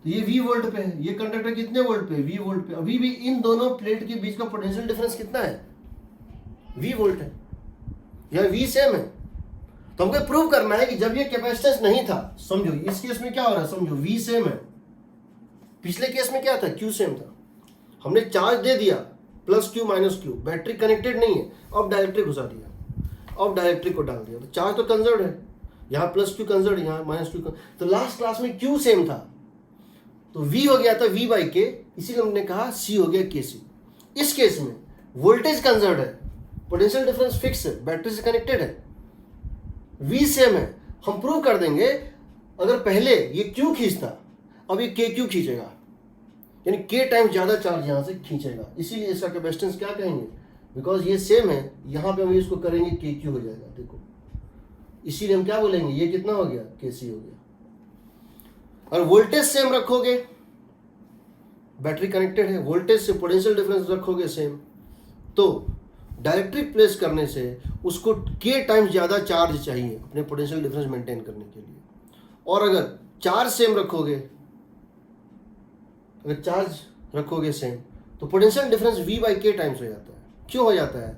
तो ये V वोल्ट पे है। ये कंडक्टर कितने वोल्ट पे, V वोल्ट पे। अभी भी इन दोनों प्लेट के बीच का पोटेंशियल डिफरेंस कितना है, V वोल्ट है, यह V सेम है। तो हमको प्रूव करना है कि जब ये कैपेसिटेंस नहीं था, समझो इस केस में क्या हो रहा है, समझो V सेम है, पिछले केस में क्या था, Q सेम था। हमने चार्ज दे दिया plus Q minus Q, battery connected नहीं है, अब डायरेक्टरी घुसा दिया, अब डायरेक्टरी को डाल दिया, तो चार्ज तो कंजर्व है, यहाँ प्लस Q कंजर्व, यहाँ माइनस Q। तो लास्ट क्लास में Q सेम था, तो V हो गया था V बाई के, इसीलिए हमने कहा C हो गया KC। इस केस में वोल्टेज कंजर्व है, पोटेंशियल डिफरेंस फिक्स है, बैटरी से कनेक्टेड है, V सेम है। हम प्रूव कर देंगे, अगर पहले ये Q खींचता, अब ये KQ खींचेगा, यानी K टाइम ज्यादा चार्ज यहां से खींचेगा, इसीलिए इसका कैपेसिटेंस क्या कहेंगे, बिकॉज ये सेम है, यहां पे हम इसको करेंगे KQ हो जाएगा, देखो, इसीलिए हम क्या बोलेंगे, ये कितना हो गया, KC हो गया। और वोल्टेज सेम रखोगे, बैटरी कनेक्टेड है, वोल्टेज से पोटेंशियल डिफरेंस रखोगे सेम, तो डायरेक्टरी प्लेस करने से उसको K टाइम्स ज़्यादा चार्ज चाहिए अपने पोटेंशियल डिफरेंस मेंटेन करने के लिए। और अगर चार्ज सेम रखोगे, सेम, तो पोटेंशियल डिफरेंस V बाई के टाइम्स हो जाता है। क्यों हो जाता है,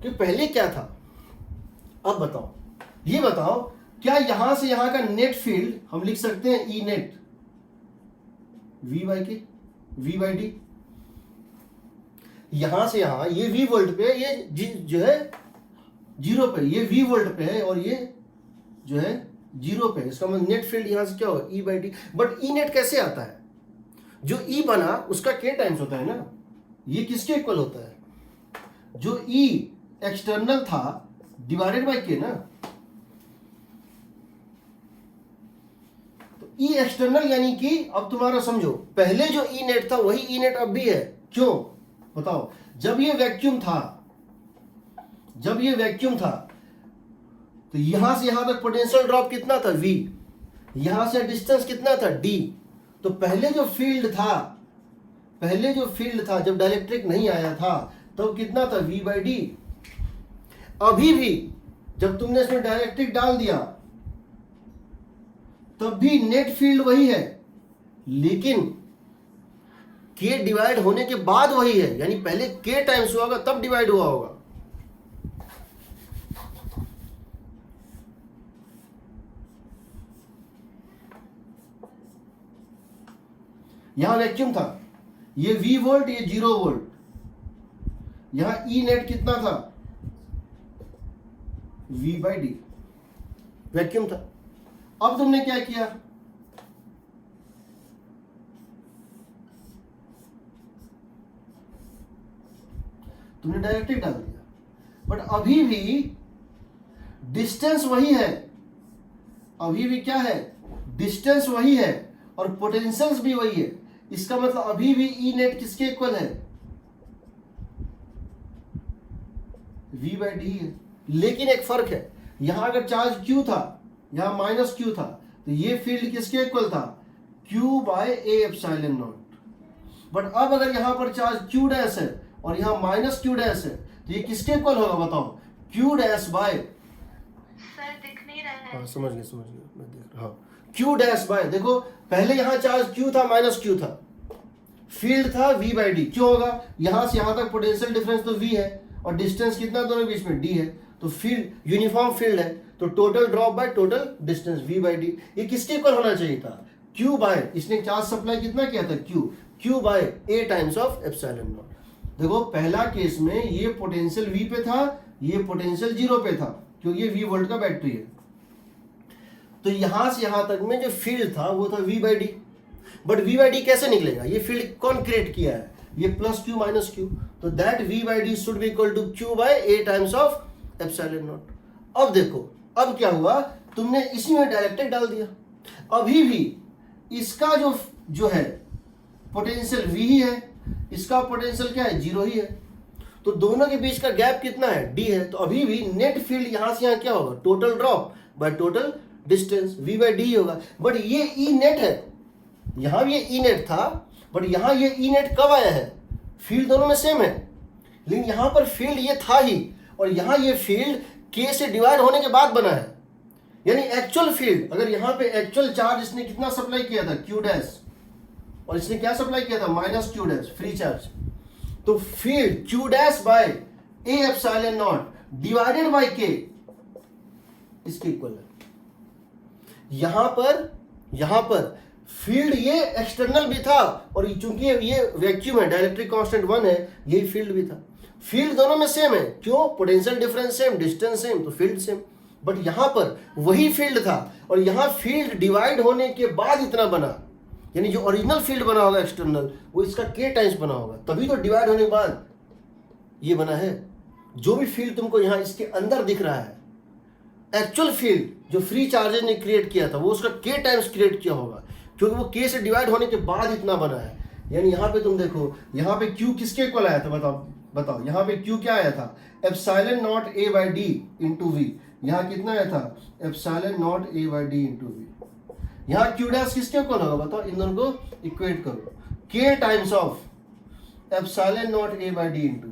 कि पहले क्या था। अब बताओ, ये बताओ, क्या यहां से यहां का नेट फील्ड हम लिख सकते हैं E नेट V बाई के, V बाई डी। यहां से यहां ये V वोल्ट पे, ये जो है 0 पे, ये V वोल्ट पे है, और ये जो है 0 पे, इसका मतलब नेट फील्ड यहां से क्या होगा, E by D. But E net कैसे आता है, जो E बना उसका K टाइम्स होता है ना, ये किसके इक्वल होता है, जो E एक्सटर्नल था डिवाइडेड बाई K ना। तो E एक्सटर्नल यानी कि, अब तुम्हारा समझो, पहले जो E नेट था वही E नेट अब भी है। क्यों बताओ, जब ये वैक्यूम था तो यहां से यहां तक पोटेंशियल ड्रॉप कितना था V, यहां से डिस्टेंस कितना था D। तो पहले जो फील्ड था जब डाइलेक्ट्रिक नहीं आया था तब कितना था V/D। अभी भी जब तुमने इसमें डाइलेक्ट्रिक डाल दिया तब भी नेट फील्ड वही है, लेकिन K डिवाइड होने के बाद वही है, यानी पहले K टाइम्स हुआ होगा तब डिवाइड हुआ होगा। यहां वैक्यूम था, ये V वोल्ट, ये 0 वोल्ट, यहां E नेट कितना था V/D, वैक्यूम था। अब तुमने क्या किया, तुमने डाइलेक्ट्रिक डाल दिया, बट अभी भी डिस्टेंस वही है, अभी भी क्या है, डिस्टेंस वही है और पोटेंशियल्स भी वही है। इसका मतलब अभी भी E नेट किसके इक्वल है, V/D है। लेकिन एक फर्क है, यहां अगर चार्ज Q था, यहां माइनस Q था, तो ये फील्ड किसके इक्वल था, Q/A/ε0। बट अब अगर यहां पर चार्ज Q डैश है और यहां माइनस Q डैश है, तो ये किसके इक्वल होगा बताओ, Q डैश बाय, सर दिख नहीं रहा है। हाँ समझ गया मैं देख रहा हूं, Q डैश बाय, देखो पहले यहां चार्ज Q था, माइनस Q था, फील्ड था V/D। क्यों होगा, यहां से यहां तक पोटेंशियल डिफरेंस तो V है और डिस्टेंस कितना दोनों के बीच में D है, तो फील्ड यूनिफॉर्म फील्ड है, तो total drop by total distance V/D। ये किसके इक्वल होना चाहिए था, Q बाय, इसने चार्ज सप्लाई कितना किया था Q by A times of ε0। देखो पहला केस में ये पोटेंशियल V पे था, ये पोटेंशियल 0 पे था, क्योंकि ये V वोल्ट का बैटरी है। तो यहां से यहां तक में जो फील्ड था वो था V/D। बट V/D कैसे निकलेगा, ये फील्ड कौन क्रिएट किया है, ये प्लस Q माइनस Q, तो that V/D should be equal to Q by A times of ε0। अब देखो अब क्या हुआ, तुमने इसी में डायरेक्ट्रिक डाल दिया, अभी भी इसका जो है पोटेंशियल V ही है, इसका पोटेंशियल क्या है 0 ही है, तो दोनों के बीच का गैप कितना है D है। तो अभी भी नेट फील्ड यहां से यहां क्या होगा, total drop by total distance V/D ही होगा। बट ये E नेट है, यहां भी ये E नेट था, बट यहां ये E नेट कब आया है, फील्ड दोनों में सेम है, लेकिन यहां पर फील्ड ये था ही और यहां ये फील्ड K से डिवाइड होने के बाद बना है। यानी एक्चुअल फील्ड, अगर यहां पे एक्चुअल चार्ज इसने कितना सप्लाई किया था Q डैश, और इसने क्या सप्लाई किया था minus Q dash, free charge, तो field Q dash by A/ε0 divided by K इसके इक्वल है। यहां पर फील्ड ये एक्सटर्नल भी था और चूंकि ये वैक्यूम है, डाइलेक्ट्रिक कांस्टेंट 1 है, यही फील्ड भी था, फील्ड दोनों में सेम है, क्यों, potential difference same, distance same, तो फील्ड सेम। बट यहां पर वही फील्ड था और यहां फील्ड डिवाइड होने के बाद इतना बना, यानी जो ओरिजिनल फील्ड बना होगा एक्सटर्नल वो इसका K टाइम्स बना होगा, तभी तो डिवाइड होने के बाद ये बना है। जो भी फील्ड तुमको यहां इसके अंदर दिख रहा है, एक्चुअल फील्ड जो फ्री चार्जेस ने क्रिएट किया था वो उसका K टाइम्स क्रिएट किया होगा, क्योंकि वो K से डिवाइड होने के बाद इतना बना है। यानी यहाँ पे तुम देखो, यहाँ पे Q किसके इक्वल आया था, बताओ यहाँ पे Q क्या आया था, ε0 A/D इंटू V, यहाँ कितना आया था ε0 A/D इंटू V। यहाँ Q डैश किसके इक्वल होगा बताओ, इन दोनों को इक्वेट करो, K times of ε0 A/D into V।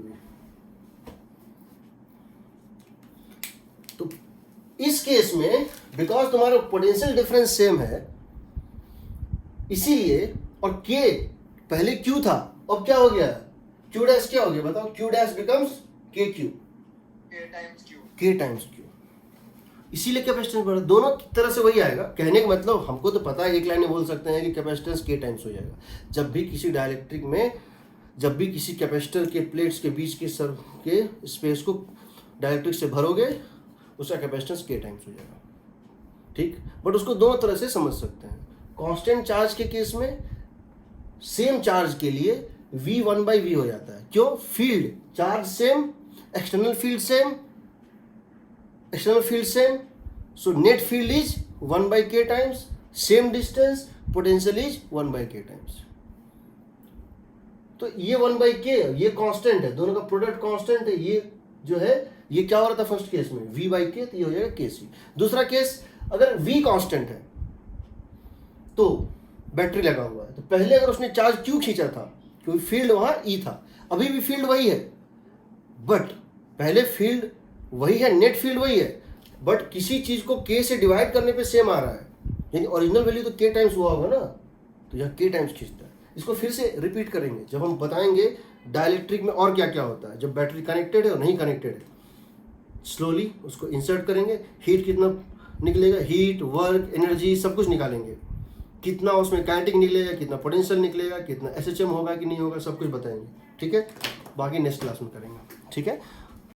तो इस केस में बिकॉज तुम्हारा पोटेंशियल डिफरेंस सेम है इसीलिए, और K पहले Q था, अब क्या हो गया, Q डैश क्या हो गया बताओ, Q dash becomes KQ, K times Q, इसीलिए कैपेसिटेंस बढ़ा। दोनों तरह से वही आएगा, कहने का मतलब हमको तो पता है, एक लाइन में बोल सकते हैं कि कैपेसिटेंस K टाइम्स हो जाएगा। जब भी किसी डाइलेक्ट्रिक में, जब भी किसी कैपेसिटर के प्लेट्स के बीच के सर के स्पेस को डाइलेक्ट्रिक से भरोगे उसका कैपेसिटेंस K टाइम्स हो जाएगा, ठीक। बट उसको दोनों तरह से समझ सकते हैं। कांस्टेंट चार्ज के केस में सेम चार्ज के लिए V 1/V हो जाता है, क्यों, field charge same, external field same, so net field is 1/K times, same distance, potential is 1/K times. तो ये 1/K, ये कांस्टेंट है, दोनों का प्रोडक्ट कांस्टेंट है, ये जो है ये क्या हो रहा था फर्स्ट केस में, V बाई के, तो ये हो जाएगा KC। दूसरा केस, अगर V कांस्टेंट है तो बैटरी लगा हुआ है, तो पहले अगर उसने चार्ज क्यों खींचा था, क्योंकि फील्ड वहां E था, अभी भी फील्ड वही है, बट पहले फील्ड वही है, नेट फील्ड वही है, बट किसी चीज को K से डिवाइड करने पे सेम आ रहा है, यानी ओरिजिनल वैल्यू तो K टाइम्स हुआ होगा ना, तो यह K टाइम्स खींचता है। इसको फिर से रिपीट करेंगे जब हम बताएंगे डाइलेक्ट्रिक में और क्या क्या होता है, जब बैटरी कनेक्टेड है और नहीं कनेक्टेड है। स्लोली उसको इंसर्ट करेंगे, हीट कितना निकलेगा, हीट, वर्क, एनर्जी सब कुछ निकालेंगे, कितना उसमें काइनेटिक निकलेगा, कितना पोटेंशियल निकलेगा, कितना SHM होगा कि नहीं होगा, सब कुछ बताएंगे। ठीक है, बाकी नेक्स्ट क्लास में करेंगे। ठीक है।